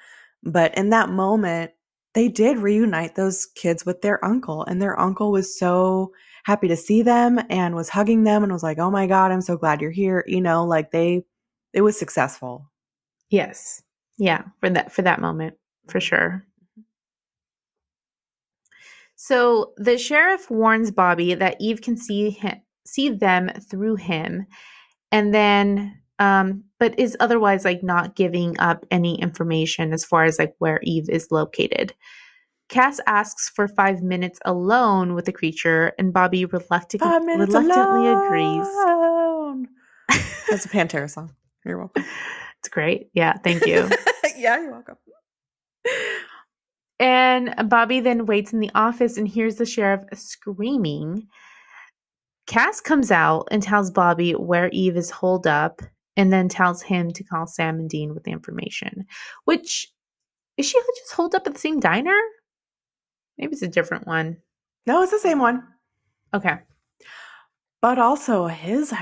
But in that moment, they did reunite those kids with their uncle, and their uncle was so happy to see them and was hugging them and was like, "Oh my God, I'm so glad you're here." Like it was successful. Yes, yeah, for that moment for sure. So the sheriff warns Bobby that Eve can see them through him, and then but is otherwise like not giving up any information as far as like where Eve is located. Cass asks for 5 minutes alone with the creature, and Bobby 5 minutes reluctantly agrees. alone. That's a Pantera song. You're welcome. It's great. Yeah, thank you. Yeah, you're welcome. And Bobby then waits in the office and hears the sheriff screaming. Cass comes out and tells Bobby where Eve is holed up, and then tells him to call Sam and Dean with the information. Which, is she just holed up at the same diner? Maybe it's a different one. No, it's the same one. Okay. But also Cass's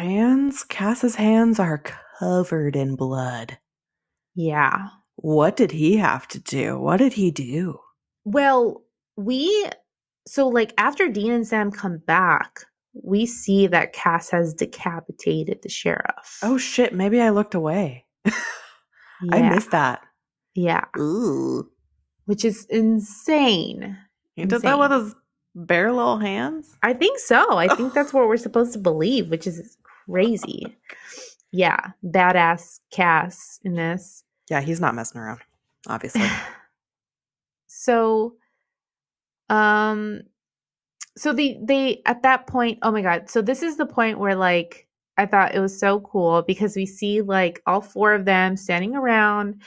hands are covered in blood. Yeah. What did he have to do? What did he do? Well, so like after Dean and Sam come back, we see that Cass has decapitated the sheriff. Oh shit, maybe I looked away. I Yeah. missed that. Yeah. Ooh. Which is insane. He did that with his bare little hands? I think so. I think that's what we're supposed to believe, which is crazy. Yeah. Badass Cass in this. Yeah, he's not messing around, obviously. So so they at that point, oh my god, so this is the point where like I thought it was so cool because we see like all four of them standing around,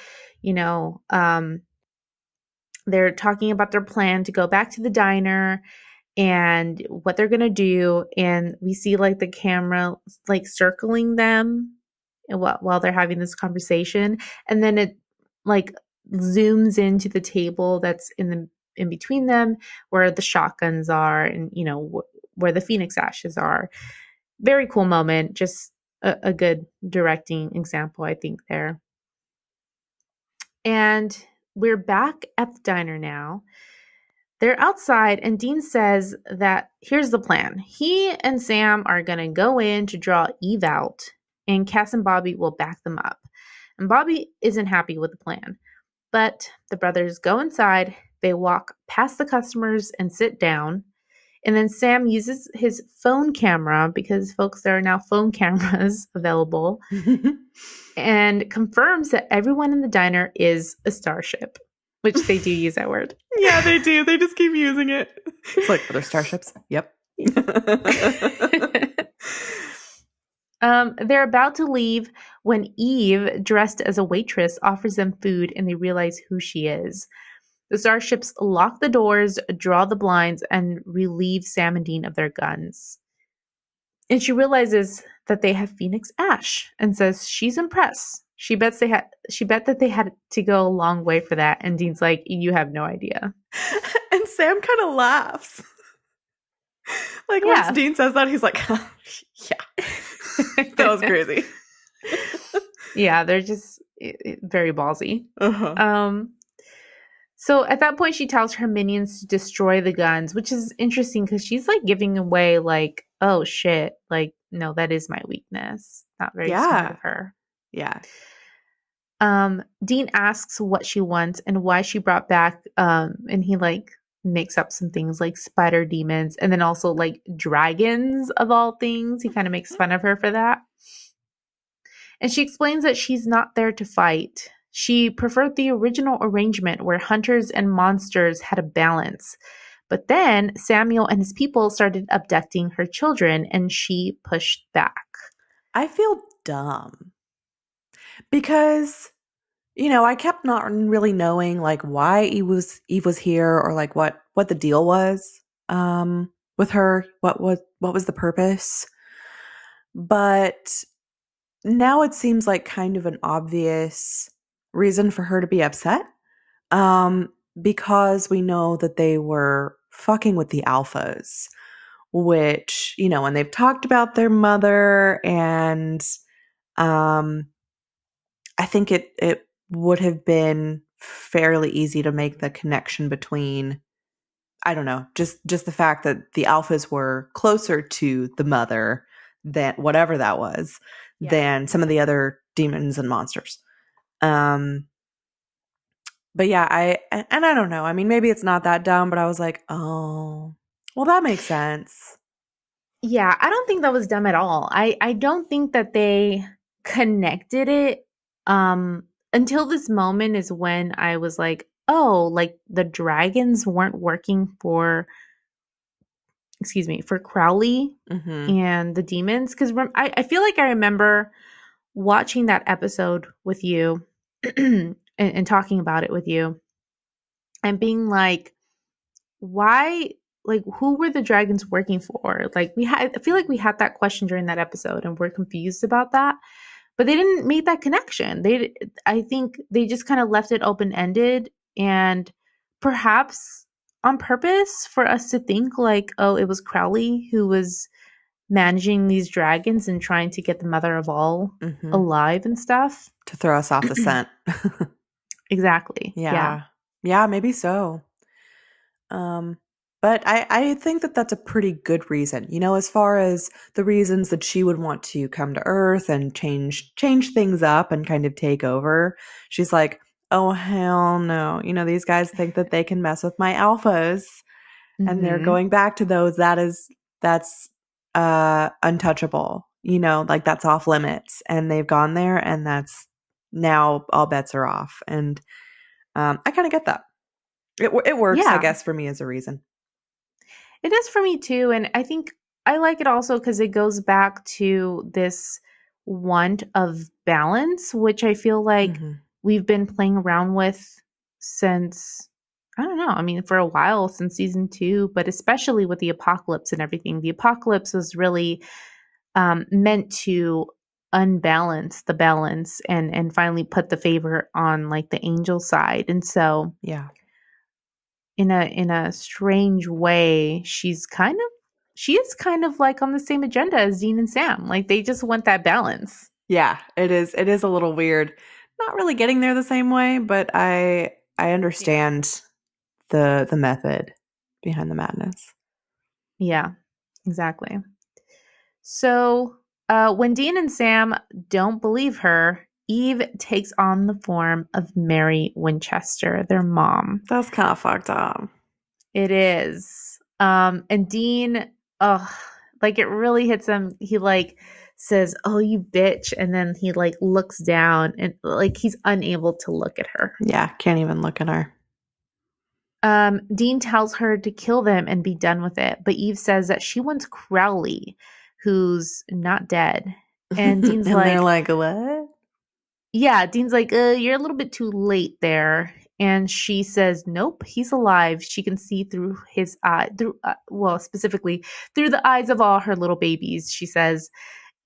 they're talking about their plan to go back to the diner and what they're gonna do, and we see like the camera like circling them while they're having this conversation, and then it like zooms into the table that's in between them where the shotguns are, and where the phoenix ashes are. Very cool moment, just a good directing example, I think, there. And we're back at the diner now. They're outside, and Dean says that here's the plan. He and Sam are going to go in to draw Eve out, and Cass and Bobby will back them up. And Bobby isn't happy with the plan, but the brothers go inside, they walk past the customers and sit down, and then Sam uses his phone camera, because folks, there are now phone cameras available, and confirms that everyone in the diner is a starship, which they do use that word. Yeah, they do. They just keep using it. It's like, are there starships? Yep. They're about to leave when Eve, dressed as a waitress, offers them food, and they realize who she is. The starships lock the doors, draw the blinds, and relieve Sam and Dean of their guns. And she realizes that they have Phoenix Ash and says she's impressed. She bet that they had to go a long way for that. And Dean's like, you have no idea. And Sam kind of laughs. Like, Yeah. once Dean says that, he's like, yeah. That was crazy. Yeah, they're just very ballsy. Uh-huh. So at that point, she tells her minions to destroy the guns, which is interesting because she's like giving away, like, oh shit, like, no, that is my weakness. Not very smart Yeah. of her. Yeah. Dean asks what she wants and why she brought back, and he like makes up some things like spider demons and then also like dragons of all things. He kind of makes fun of her for that. And she explains that she's not there to fight. She preferred the original arrangement where hunters and monsters had a balance. But then Samuel and his people started abducting her children, and she pushed back. I feel dumb because, I kept not really knowing like why Eve was here or like what the deal was with her. What was the purpose? But now it seems like kind of an obvious reason for her to be upset. Um, because we know that they were fucking with the alphas, which, and they've talked about their mother, and um I think it would have been fairly easy to make the connection between, I don't know, just the fact that the alphas were closer to the mother than whatever that was Yeah. than some of the other demons and monsters. Um but yeah, I don't know. I mean, maybe it's not that dumb, but I was like, "Oh, well that makes sense." Yeah, I don't think that was dumb at all. I don't think that they connected it until this moment is when I was like, "Oh, like the dragons weren't working for for Crowley Mhm. and the demons cuz I feel like I remember watching that episode with you and talking about it with you and being like, why, like, who were the dragons working for? Like, I feel like we had that question during that episode and we're confused about that, but they didn't make that connection. I think they just kind of left it open ended, and perhaps on purpose for us to think like, oh, it was Crowley who was managing these dragons and trying to get the mother of all Mhm. alive and stuff. To throw us off the scent. Exactly. Yeah. Yeah. Yeah, maybe so. Um, but I think that that's a pretty good reason, as far as the reasons that she would want to come to Earth and change things up and kind of take over. She's like, oh hell no, these guys think that they can mess with my alphas, and they're Mhm. going back to those. That's untouchable, like that's off limits, and they've gone there, and that's now all bets are off, and I kind of get that. It works, I Yeah. guess, for me as a reason. It is for me too. And I think I like it also because it goes back to this want of balance, which I feel like Mhm. we've been playing around with since, I don't know, I mean, for a while, since season 2, but especially with the apocalypse and everything. The apocalypse was really meant to unbalance the balance and finally put the favor on like the angel side. And so Yeah. in a strange way, she is kind of like on the same agenda as Dean and Sam. Like they just want that balance. Yeah, it is a little weird. Not really getting there the same way, but I Yeah. understand the method behind the madness. Yeah, exactly. So when Dean and Sam don't believe her, Eve takes on the form of Mary Winchester, their mom. That's kind of fucked up. It is. And Dean, oh, like it really hits him. He like says, "Oh, you bitch," and then he like looks down and like he's unable to look at her. Yeah, can't even look at her. Dean tells her to kill them and be done with it, but Eve says that she wants Crowley, who's not dead. And Dean's And they're like, like, "What?" yeah, Dean's like, you're a little bit too late there. And she says, nope, he's alive. She can see through his eye, well, specifically through the eyes of all her little babies, she says,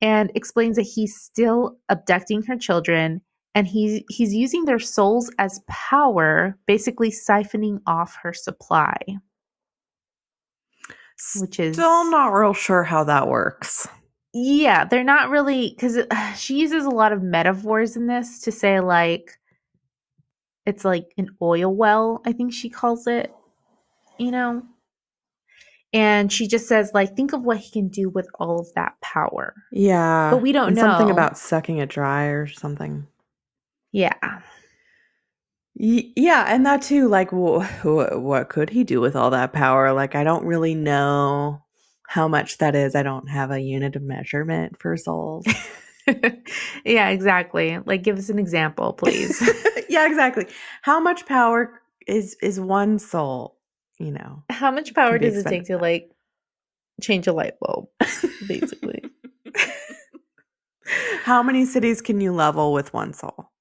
and explains that he's still abducting her children and he's using their souls as power, basically siphoning off her supply, which Still is, not real sure how that works. yeah, they're not really, because she uses a lot of metaphors in this to say, like, It's like an oil well, I think she calls it, you know? And she just says, like, think of what he can do with all of that power. But Yeah. we don't And something know. about sucking it dry or something. Yeah. Yeah, and that too, like, what could he do with all that power? Like, I don't really know how much that is. I don't have a unit of measurement for souls. Yeah, exactly. Like, give us an example, please. Yeah, exactly. How much power is one soul, How much can power be does it take expended to, on? like, change a light bulb, basically? How many cities can you level with one soul?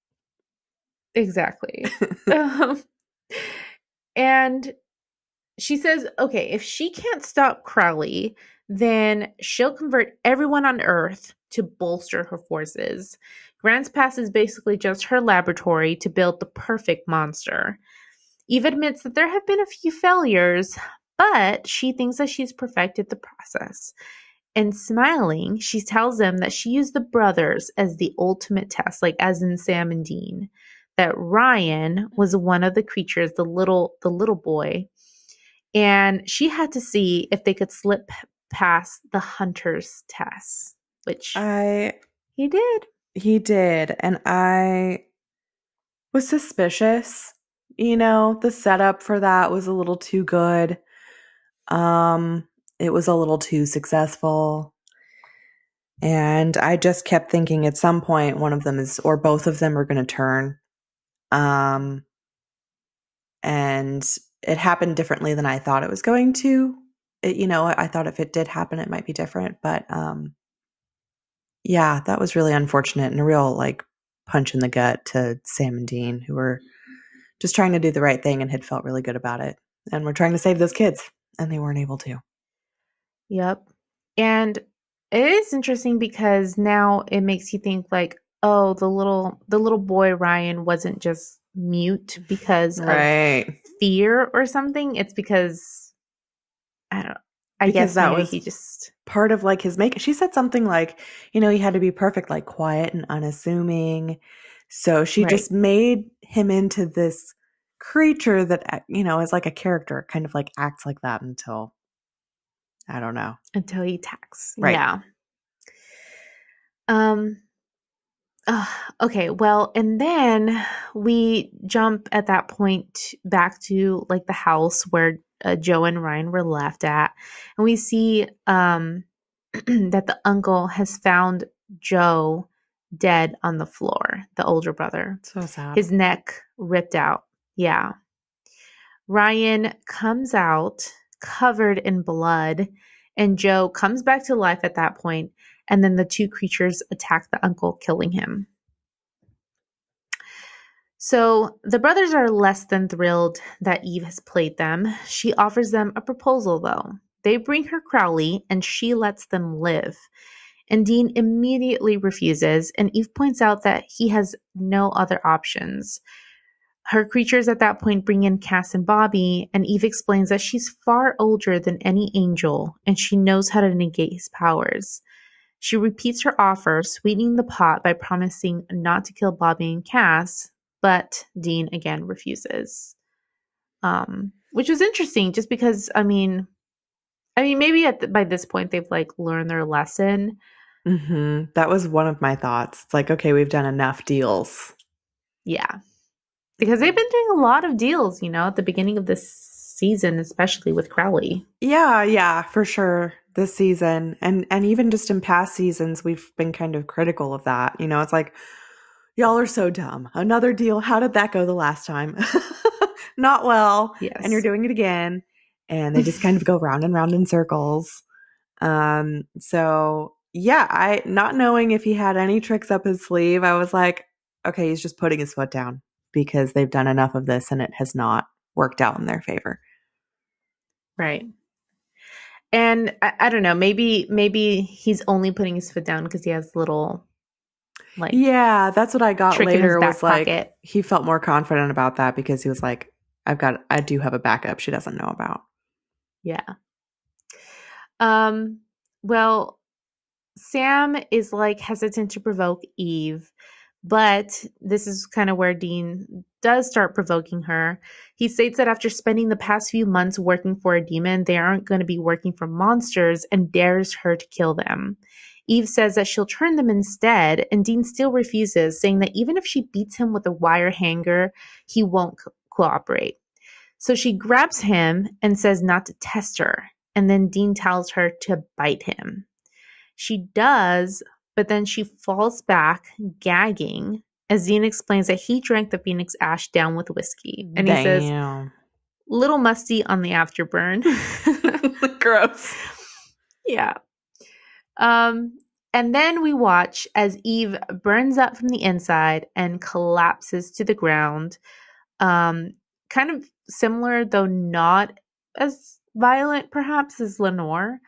Exactly. Um, and she says, okay, if she can't stop Crowley, then she'll convert everyone on Earth to bolster her forces. Grants Pass is basically just her laboratory to build the perfect monster. Eve admits that there have been a few failures, but she thinks that she's perfected the process. And smiling, she tells them that she used the brothers as the ultimate test, like as in Sam and Dean. That Ryan was one of the creatures, the little boy, and she had to see if they could slip past the hunter's test, which I he did. He did, and I was suspicious. The setup for that was a little too good. Um, it was a little too successful. And I just kept thinking at some point one of them is or both of them are going to turn. Um, and it happened differently than I thought it was going to. I thought if it did happen it might be different, but yeah, that was really unfortunate and a real like punch in the gut to Sam and Dean, who were just trying to do the right thing and had felt really good about it. And we're trying to save those kids, and they weren't able to. Yep. And it is interesting because now it makes you think like, oh, the little boy Ryan wasn't just mute because of Right. fear or something. It's because I don't I Because guess that maybe was he just part of like his make. She said something like, he had to be perfect, like quiet and unassuming. So she right just made him into this creature that, is like a character, kind of like acts like that until, I don't know. until he attacks. Right. Yeah. Um okay, well, and then we jump at that point back to like the house where Joe and Ryan were left at, and we see that the uncle has found Joe dead on the floor, the older brother, So sad. his neck ripped out. Yeah. Ryan comes out covered in blood, and Joe comes back to life at that point, and then the two creatures attack the uncle, killing him. So the brothers are less than thrilled that Eve has played them. She offers them a proposal, though. They bring her Crowley, and she lets them live. And Dean immediately refuses, and Eve points out that he has no other options. Her creatures at that point bring in Cass and Bobby, and Eve explains that she's far older than any angel, and she knows how to negate his powers. She repeats her offer, sweetening the pot by promising not to kill Bobby and Cass, but Dean again refuses. Which was interesting, just because maybe by this point they've like learned their lesson. That was one of my thoughts. It's like, okay, we've done enough deals. Yeah, because they've been doing a lot of deals, at the beginning of this season, especially with Crowley. Yeah, for sure. This season and even just in past seasons, we've been kind of critical of that. It's like, y'all are so dumb. Another deal. How did that go the last time? Not well. And you're Yes. doing it again. And they just kind of go round and round in circles. So yeah, I not knowing if he had any tricks up his sleeve, I was like, okay, he's just putting his foot down because they've done enough of this and it has not worked out in their favor. Right. And I don't know, maybe he's only putting his foot down because he has little like Yeah, that's what I got trick in his later was back like pocket. he felt more confident about that because he was like, I do have a backup she doesn't know about. Yeah. Well, Sam is like hesitant to provoke Eve, But this is kind of where Dean does start provoking her. He states that after spending the past few months working for a demon, they aren't going to be working for monsters, and dares her to kill them. Eve says that she'll turn them instead, and Dean still refuses, saying that even if she beats him with a wire hanger, he won't cooperate. So she grabs him and says not to test her, and then Dean tells her to bite him. She does, but then she falls back, gagging, as Dean explains that he drank the Phoenix ash down with whiskey. And he says, Damn. little musty on the afterburn. Gross. Yeah. And then we watch as Eve burns up from the inside and collapses to the ground. Kind of similar, though not as violent, perhaps, as Lenore.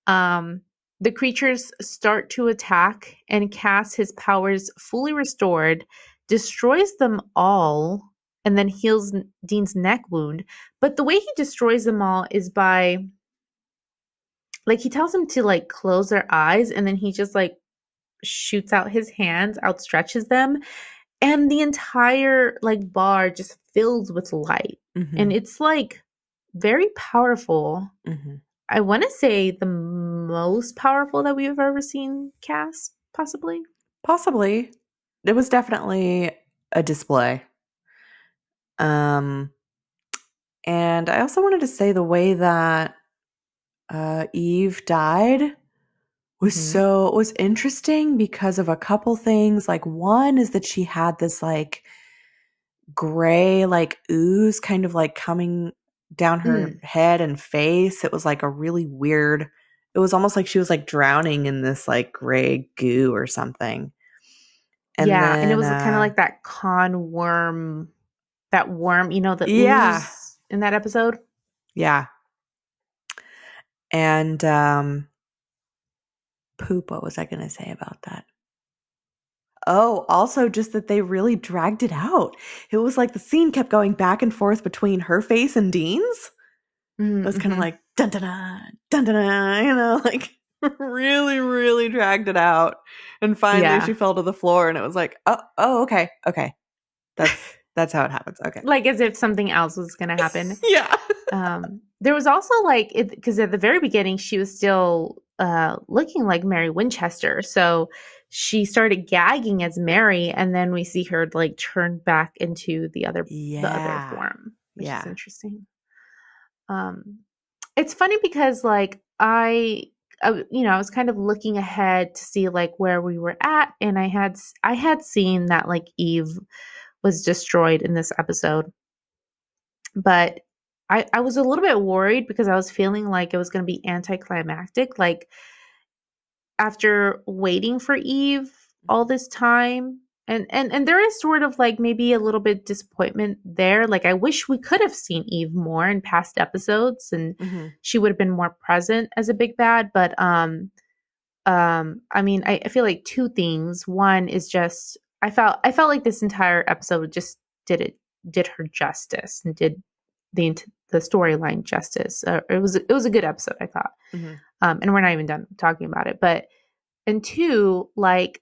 The creatures start to attack, and Cass, his powers fully restored, destroys them all and then heals Dean's neck wound. But the way he destroys them all is by, like, he tells them to, like, close their eyes, and then he just, like, shoots out his hands, outstretches them, and the entire, like, bar just fills with light. Mm-hmm. And it's, like, very powerful. Mm-hmm. I want to say the most powerful that we've ever seen Cass, possibly. Possibly. It was definitely a display. And I also wanted to say the way that Eve died was interesting because of a couple things. Like, one is that she had this like gray like ooze kind of like coming down her head and face. It was like a really weird, it was almost like she was like drowning in this like gray goo or something. And yeah, then, and it was kind of like that con worm, that worm, you know, the yeah. ooze in that episode. Yeah. And poop, what was I going to say about that? Oh, also just that they really dragged it out. It was like the scene kept going back and forth between her face and Dean's. It was kind of like dun dun dun dun dun, you know, like really, really dragged it out. And finally she fell to the floor, and it was like, oh, okay. That's how it happens. Okay, like as if something else was going to happen. Yeah. There was also like, because at the very beginning she was still looking like Mary Winchester, so she started gagging as Mary, and then we see her like turn back into the other form, which is interesting. It's funny because like I was kind of looking ahead to see like where we were at, and I had seen that like Eve was destroyed in this episode, but I was a little bit worried because I was feeling like it was going to be anticlimactic, like after waiting for Eve all this time. And there is sort of like maybe a little bit disappointment there. Like I wish we could have seen Eve more in past episodes, and she would have been more present as a big bad. But I mean, I feel like two things. One is just I felt like this entire episode just did her justice and did the storyline justice. It was a good episode, I thought. And we're not even done talking about it, but and two, like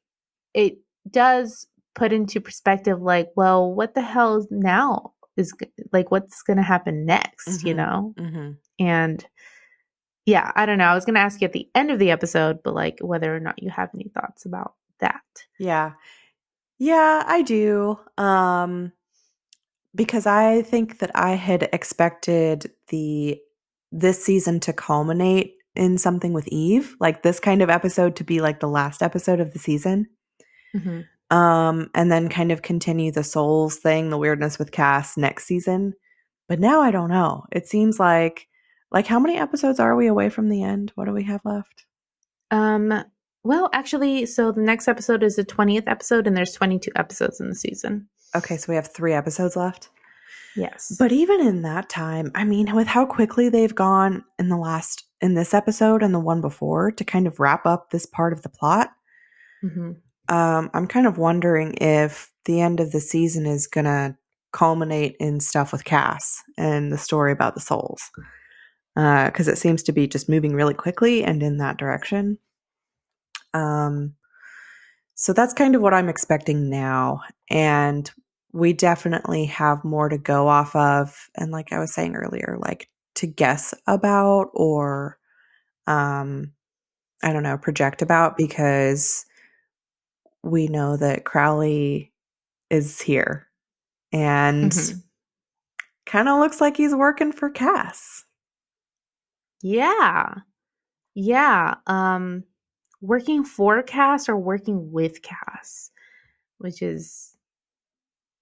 it does put into perspective, like, well, what the hell is now is like, what's going to happen next, you know? And yeah, I don't know. I was going to ask you at the end of the episode, but like whether or not you have any thoughts about that. Yeah, I do. Because I think that I had expected this season to culminate in something with Eve, like this kind of episode to be like the last episode of the season. And then kind of continue the souls thing, the weirdness with Cass next season. But now I don't know. It seems like how many episodes are we away from the end? What do we have left? Well, actually, so the next episode is the 20th episode, and there's 22 episodes in the season. Okay, so we have 3 episodes left. Yes. But even in that time, I mean, with how quickly they've gone in this episode and the one before to kind of wrap up this part of the plot, I'm kind of wondering if the end of the season is going to culminate in stuff with Cass and the story about the souls. Because it seems to be just moving really quickly and in that direction. So that's kind of what I'm expecting now. And we definitely have more to go off of. And like I was saying earlier, like to guess about or, I don't know, project about, because we know that Crowley is here and Mhm. kind of looks like he's working for Cass. Yeah. Yeah. Working for Cass or working with Cass, which is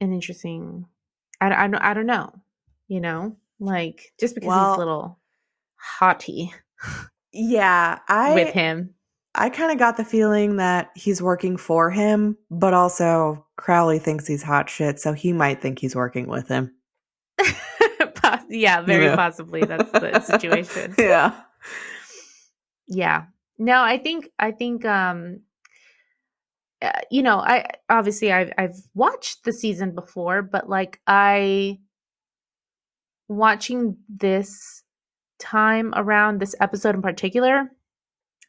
an interesting. I don't know. You know, like just because he's a Well, little haughty yeah, with I him. I kind of got the feeling that he's working for him, but also Crowley thinks he's hot shit, so he might think he's working with him. Yeah, You very know? possibly that's the situation. Yeah. Yeah. No, I think you know, I obviously I've watched the season before, but like I watching this time around this episode in particular,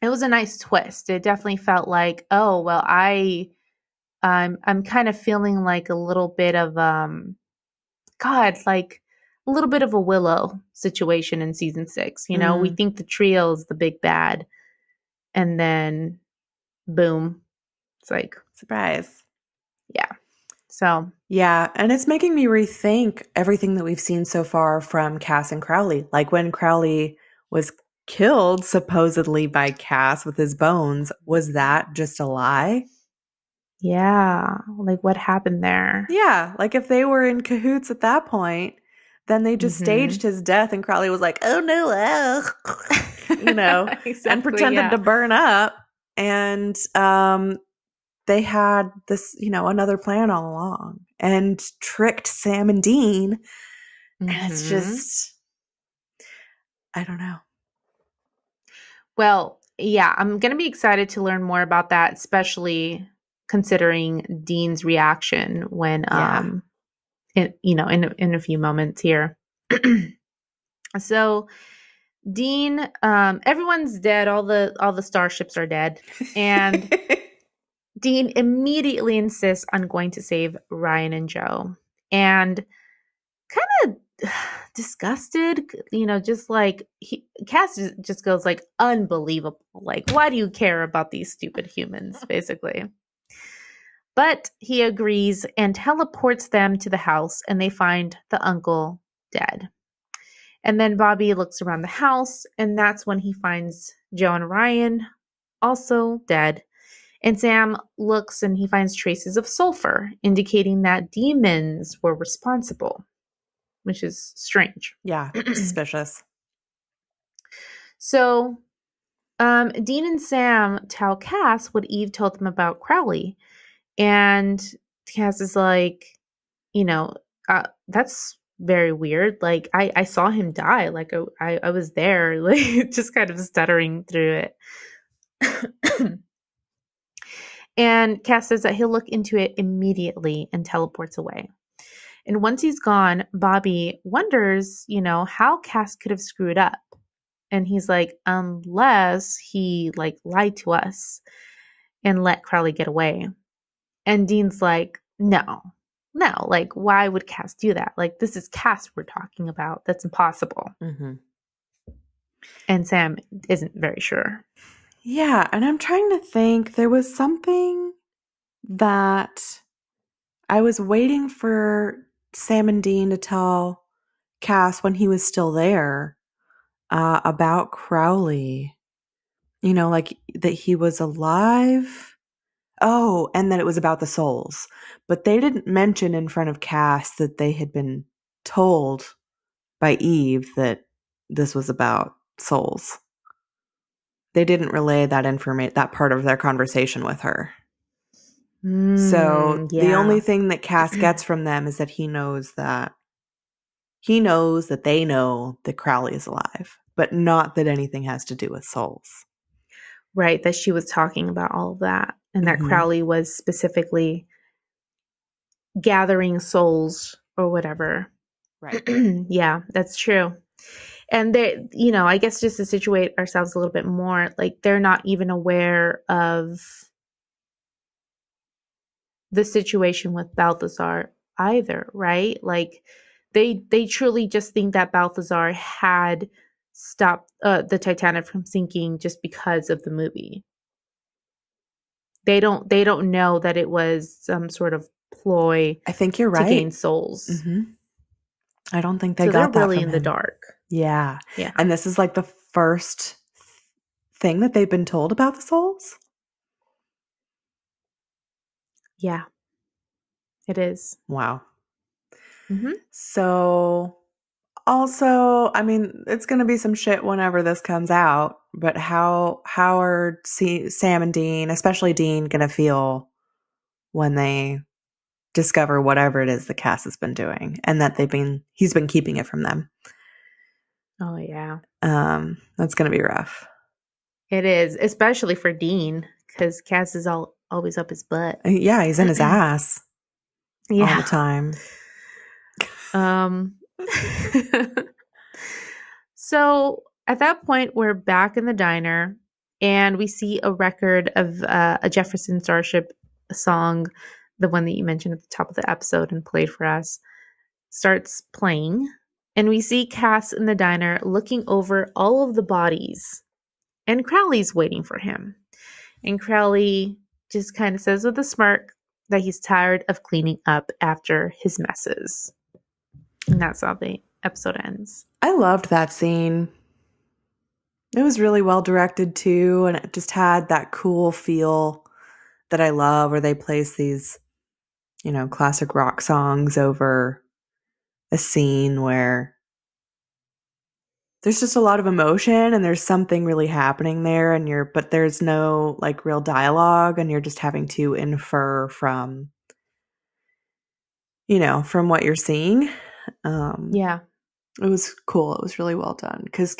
it was a nice twist. It definitely felt like, oh, well, I'm kind of feeling like a little bit of God, like a little bit of a Willow situation in season 6. You know, we Mm, think the trio is the big bad, and then boom, it's like, surprise. yeah. So, Yeah, and it's making me rethink everything that we've seen so far from Cass and Crowley. Like when Crowley was killed supposedly by Cass with his bones, was that just a lie? yeah, like what happened there? Yeah, like if they were in cahoots at that point, then they just staged Mhm. his death and Crowley was like, "Oh no, you know, and Exactly, pretended yeah. to burn up. And they had this, another plan all along and tricked Sam and Dean. And it's Mhm. just, I don't know. Well, yeah, I'm going to be excited to learn more about that, especially considering Dean's reaction when Yeah. in a few moments here. So, Dean, everyone's dead, all the starships are dead, and Dean immediately insists on going to save Ryan and Joe. And kind of disgusted, just like Cass just goes like unbelievable. Like, why do you care about these stupid humans, basically? But he agrees and teleports them to the house, and they find the uncle dead. And then Bobby looks around the house, and that's when he finds Joe and Ryan also dead. And Sam looks and he finds traces of sulfur, indicating that demons were responsible, which is strange. Yeah. Suspicious. So, Dean and Sam tell Cass what Eve told them about Crowley. And Cass is like, you know, that's very weird. Like, I saw him die. Like, I was there, like, just kind of stuttering through it. And Cass says that he'll look into it immediately and teleports away. And once he's gone, Bobby wonders, how Cass could have screwed up. And he's like, unless he like lied to us and let Crowley get away. And Dean's like, no, like why would Cass do that? Like this is Cass we're talking about. That's impossible. Hmm. And Sam isn't very sure. Yeah. And I'm trying to think, there was something that I was waiting for Sam and Dean to tell Cass when he was still there about Crowley. Like that he was alive. Oh, and that it was about the souls. But they didn't mention in front of Cass that they had been told by Eve that this was about souls. They didn't relay that part of their conversation with her. So the only Yeah. thing that Cass gets from them is that he knows that they know that Crowley is alive, but not that anything has to do with souls. Right. That she was talking about all of that. And that Mm-hmm. Crowley was specifically gathering souls or whatever. Right. Yeah, that's true. And they, I guess just to situate ourselves a little bit more, like they're not even aware of the situation with Balthazar either, right? Like they truly just think that Balthazar had stopped the Titanic from sinking just because of the movie. They don't know that it was some sort of ploy I think you're to gain right. souls. I don't think they So they're got that really from in the him. dark. Yeah. Yeah. And this is like the first thing that they've been told about the souls? Yeah. It is. Wow. Mhm. So also, I mean, it's going to be some shit whenever this comes out, but how are Sam and Dean, especially Dean, going to feel when they discover whatever it is that Cass has been doing and that he's been keeping it from them? Oh yeah. That's going to be rough. It is, especially for Dean, because Cass is always up his butt. Yeah, he's in his ass all the Yeah. time. Um So at that point we're back in the diner and we see a record of a Jefferson Starship song, the one that you mentioned at the top of the episode and played for us, starts playing. And we see Cass in the diner looking over all of the bodies. And Crowley's waiting for him. And Crowley just kind of says with a smirk that he's tired of cleaning up after his messes. And that's how the episode ends. I loved that scene. It was really well directed too, and it just had that cool feel that I love where they place these, classic rock songs over a scene where there's just a lot of emotion and there's something really happening there but there's no like real dialogue and you're just having to infer from what you're seeing. Yeah. It was cool. It was really well done because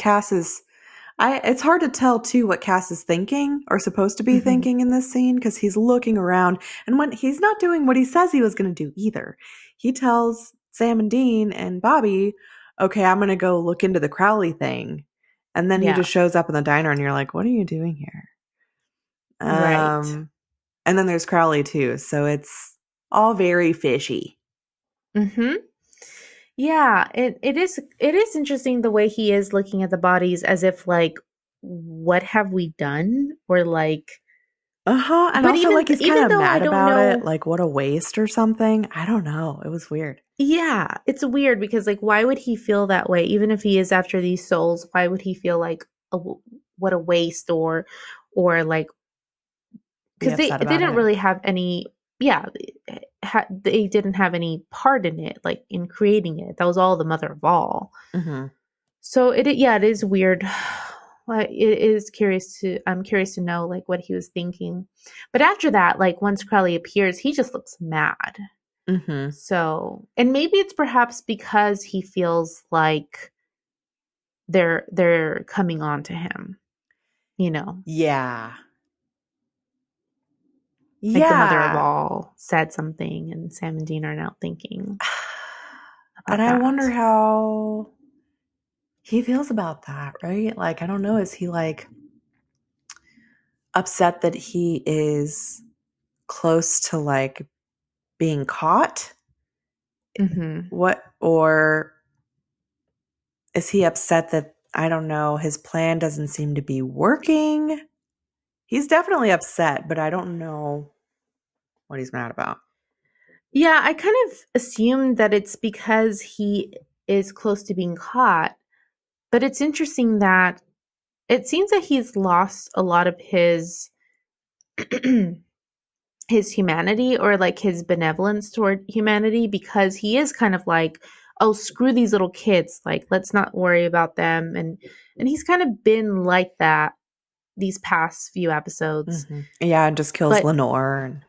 it's hard to tell too what Cass is thinking or supposed to be thinking in this scene because he's looking around and when he's not doing what he says he was going to do either. He tells Sam and Dean and Bobby, okay, I'm going to go look into the Crowley thing. And then he Yeah. just shows up in the diner and you're like, what are you doing here? Right. And then there's Crowley too. So it's all very fishy. Mm-hmm. Yeah, it is interesting the way he is looking at the bodies as if like, what have we done? Or like, Uh-huh. And but also like he's kind even of though I mad don't about it. know, Like what a waste or something. I don't know. It was weird. yeah, it's weird because like, why would he feel that way? Even if he is after these souls, why would he feel like what a waste or like Be because they upset about didn't it. really have any, yeah, they didn't have any part in it, like in creating it. That was all the mother of all. Mm-hmm. So it is weird. Like I'm curious to know like what he was thinking. But after that, like once Crowley appears, he just looks mad. Mm-hmm. So, and maybe it's perhaps because he feels like they're coming on to him, you know. Yeah. Like the mother of Yeah. all said something and Sam and Dean are now thinking And about I that. wonder how he feels about that, right? Like, I don't know. Is he like upset that he is close to like being caught? Mhm. Or is he upset that, I don't know, his plan doesn't seem to be working? He's definitely upset, but I don't know what he's mad about. Yeah, I kind of assumed that it's because he is close to being caught, but it's interesting that it seems that he's lost a lot of his his humanity or like his benevolence toward humanity because he is kind of like, oh, screw these little kids, like let's not worry about them, and he's kind of been like that these past few episodes. Mm-hmm. Yeah, and just kills But Lenore. And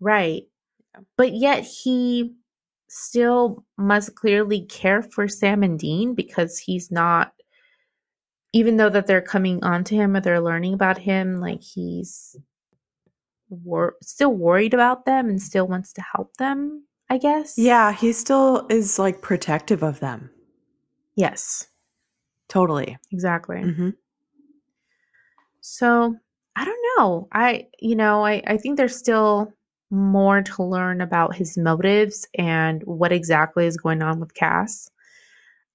right, but yet he still must clearly care for Sam and Dean because he's not, even though that they're coming onto him or they're learning about him, like he's still worried about them and still wants to help them, I guess. yeah, he still is like protective of them. Yes, Totally. exactly. Mm-hmm. So I don't know. I think there's still more to learn about his motives and what exactly is going on with Cass.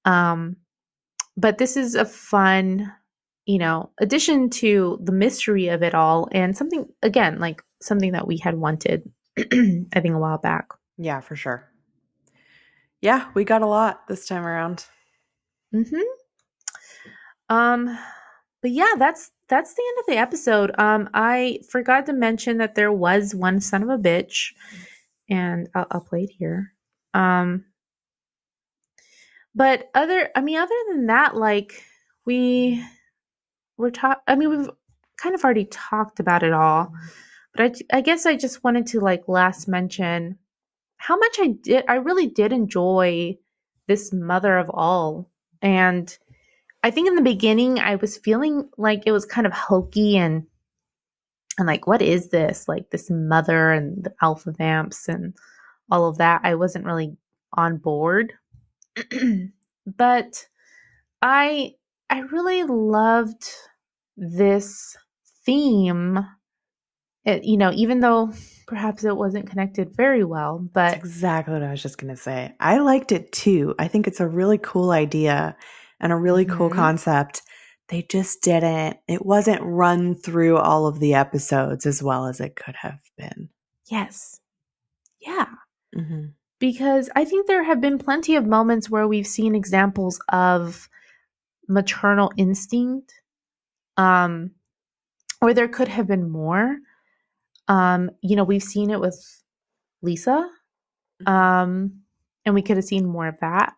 But this is a fun, addition to the mystery of it all, and something, again, like something that we had wanted, I think, a while back. Yeah, for sure. Yeah, we got a lot this time around. Mm-hmm. But yeah, that's the end of the episode. I forgot to mention that there was one son of a bitch, and I'll play it here. But other than that, like we've kind of already talked about it all. But I guess I just wanted to like last mention how much I really did enjoy this mother of all. And I think in the beginning I was feeling like it was kind of hokey and like, what is this? Like this mother and the alpha vamps and all of that. I wasn't really on board. But I really loved this theme. Even though perhaps it wasn't connected very well, That's but exactly what I was just going to say. I liked it too. I think it's a really cool idea and a really cool Mhm. concept. They just didn't, it wasn't run through all of the episodes as well as it could have been. Yes. Yeah. Mm-hmm. Because I think there have been plenty of moments where we've seen examples of maternal instinct, or there could have been more. We've seen it with Lisa, and we could have seen more of that.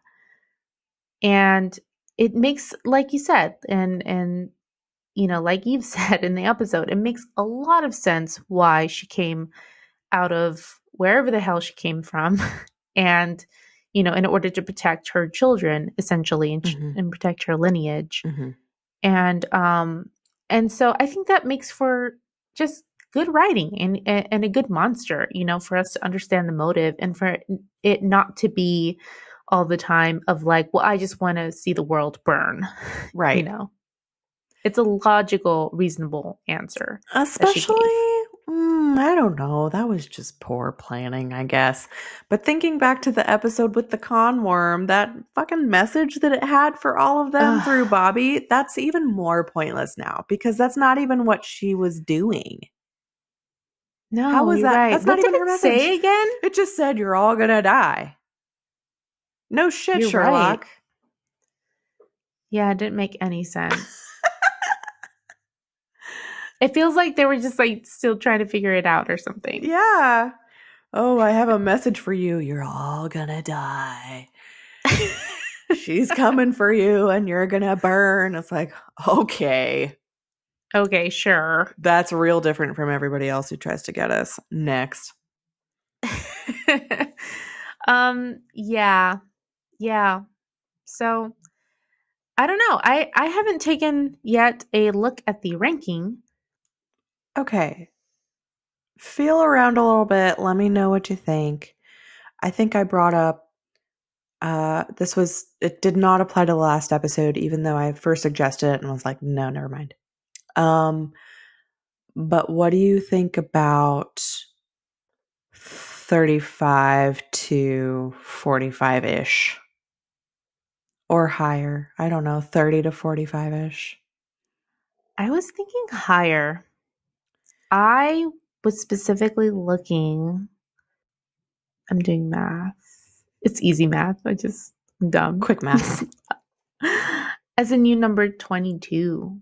And it makes, like you said, and like you've said in the episode, it makes a lot of sense why she came out of wherever the hell she came from, and in order to protect her children, essentially, and protect her lineage. Mm-hmm. And so I think that makes for just good writing and a good monster, for us to understand the motive and for it not to be all the time of like, well, I just want to see the world burn. Right. It's a logical, reasonable answer that she Especially, gave. I don't know. That was just poor planning, I guess. But thinking back to the episode with the con worm, that fucking message that it had for all of them through Ugh. Bobby, that's even more pointless now because that's not even what she was doing. How No, was you're that? right. That's What not did even her it message. say again? It just said, you're all gonna die. No shit, You're right. Sherlock. Yeah, it didn't make any sense. It feels like they were just like still trying to figure it out or something. Yeah. Oh, I have a message for you. You're all gonna die. She's coming for you and you're gonna burn. It's like, okay. Okay, sure. That's real different from everybody else who tries to get us. Next. Yeah. Yeah. So I don't know. I haven't taken yet a look at the ranking. Okay. Feel around a little bit. Let me know what you think. I think I brought up it did not apply to the last episode, even though I first suggested it and was like, no, never mind. But what do you think about 35 to 45-ish? Or higher? I don't know, 30 to 45-ish. I was thinking higher. I was specifically looking. I'm doing math. It's easy math. I'm dumb. Quick math. As a new number 22.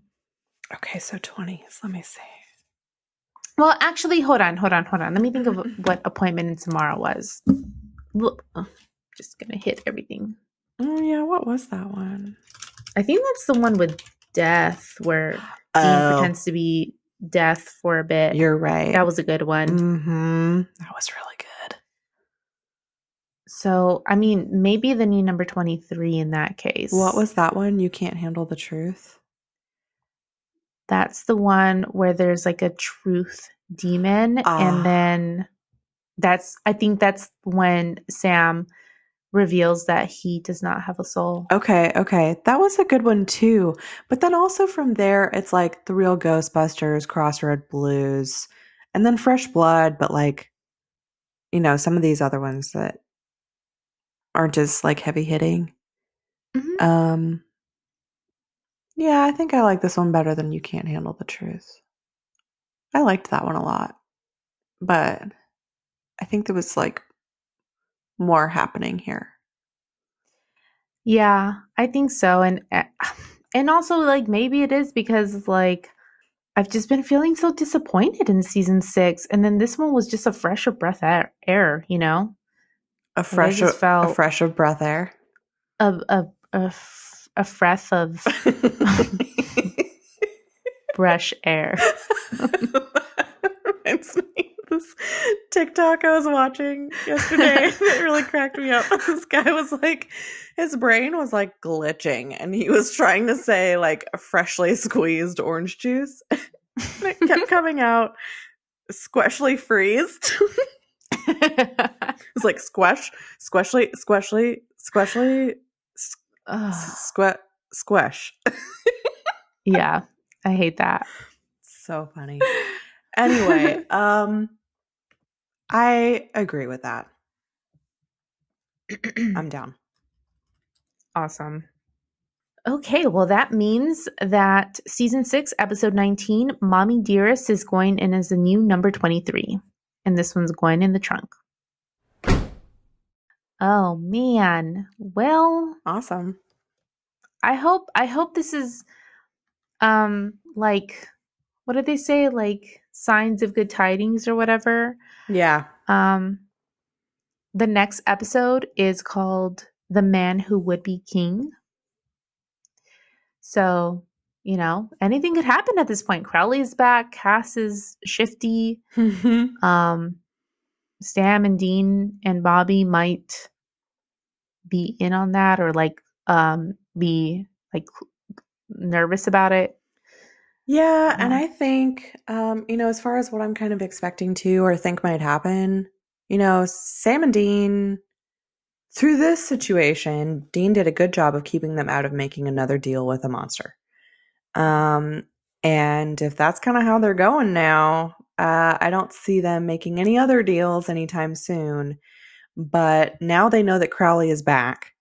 Okay, so 20s. Let me see. Well, actually, hold on. Let me think of what appointment in tomorrow was. Look, just gonna hit everything. Oh, yeah, what was that one? I think that's the one with Death, where Dean pretends to be Death for a bit. You're right. That was a good one. Mm-hmm. That was really good. So, I mean, maybe the new number 23 in that case. What was that one? You Can't Handle the Truth? That's the one where there's like a truth demon. And then I think that's when Sam reveals that he does not have a soul. Okay. That was a good one too. But then also from there, it's like The Real Ghostbusters, Crossroad Blues, and then Fresh Blood, but like some of these other ones that aren't as like heavy hitting. Mhm. Yeah, I think I like this one better than You Can't Handle the Truth. I liked that one a lot, but I think there was like more happening here. Yeah, I think so. And also like maybe it is because like I've just been feeling so disappointed in season 6, and then this one was just a fresher breath air, you know? A Like I fresh, just a felt fresh of breath air. a breath of fresh air. Reminds me of this TikTok I was watching yesterday that really cracked me up. This guy was like, his brain was like glitching, and he was trying to say like freshly squeezed orange juice. And it kept coming out squashly freezed. It's like squashly, squash. Yeah, I hate that. So funny. Anyway, I agree with that. I'm down. Awesome. Okay, well, that means that season 6, episode 19, Mommy Dearest, is going in as the new number 23. And this one's going in the trunk. Oh, man. Well, Awesome. I hope this is like what did they say? Like signs of good tidings or whatever. Yeah. The next episode is called The Man Who Would Be King. So, anything could happen at this point. Crowley's back, Cass is shifty. Sam and Dean and Bobby might be in on that or be like nervous about it. Yeah, and I think, as far as what I'm kind of expecting to or think might happen, Sam and Dean, through this situation, Dean did a good job of keeping them out of making another deal with a monster. And if that's kind of how they're going now, I don't see them making any other deals anytime soon. But now they know that Crowley is back,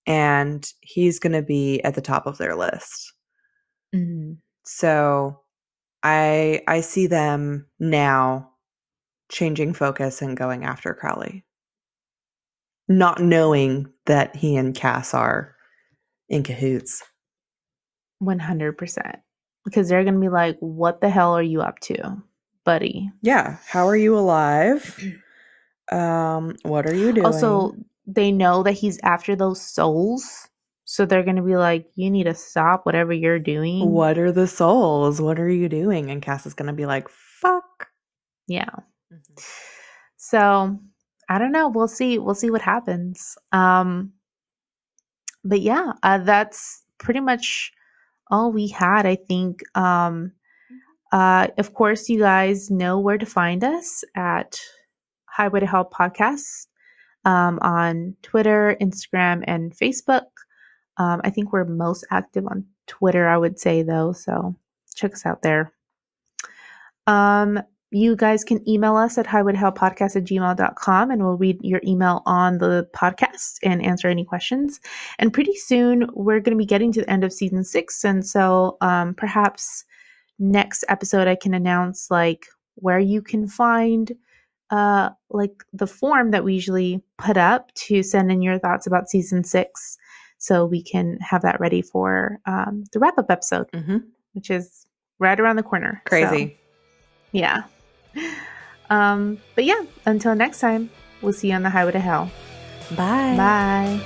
and he's going to be at the top of their list. Mm-hmm. So I see them now changing focus and going after Crowley, not knowing that he and Cass are in cahoots. 100%. Because they're going to be like, what the hell are you up to, buddy? Yeah. How are you alive? What are you doing? Also, they know that he's after those souls. So they're going to be like, you need to stop whatever you're doing. What are the souls? What are you doing? And Cass is going to be like, fuck. Yeah. Mm-hmm. So I don't know. We'll see. We'll see what happens. But yeah, that's pretty much all we had, I think. Of course, you guys know where to find us at Highway to Hell Podcast on Twitter, Instagram, and Facebook. I think we're most active on Twitter, I would say, though. So check us out there. You guys can email us at highwaytohellpodcast@gmail.com, and we'll read your email on the podcast and answer any questions. And pretty soon, we're going to be getting to the end of season 6. And so perhaps next episode, I can announce like where you can find like the form that we usually put up to send in your thoughts about season 6. So we can have that ready for the wrap-up episode, which is right around the corner. Crazy. So, yeah. But yeah, until next time, we'll see you on the highway to hell. Bye. Bye.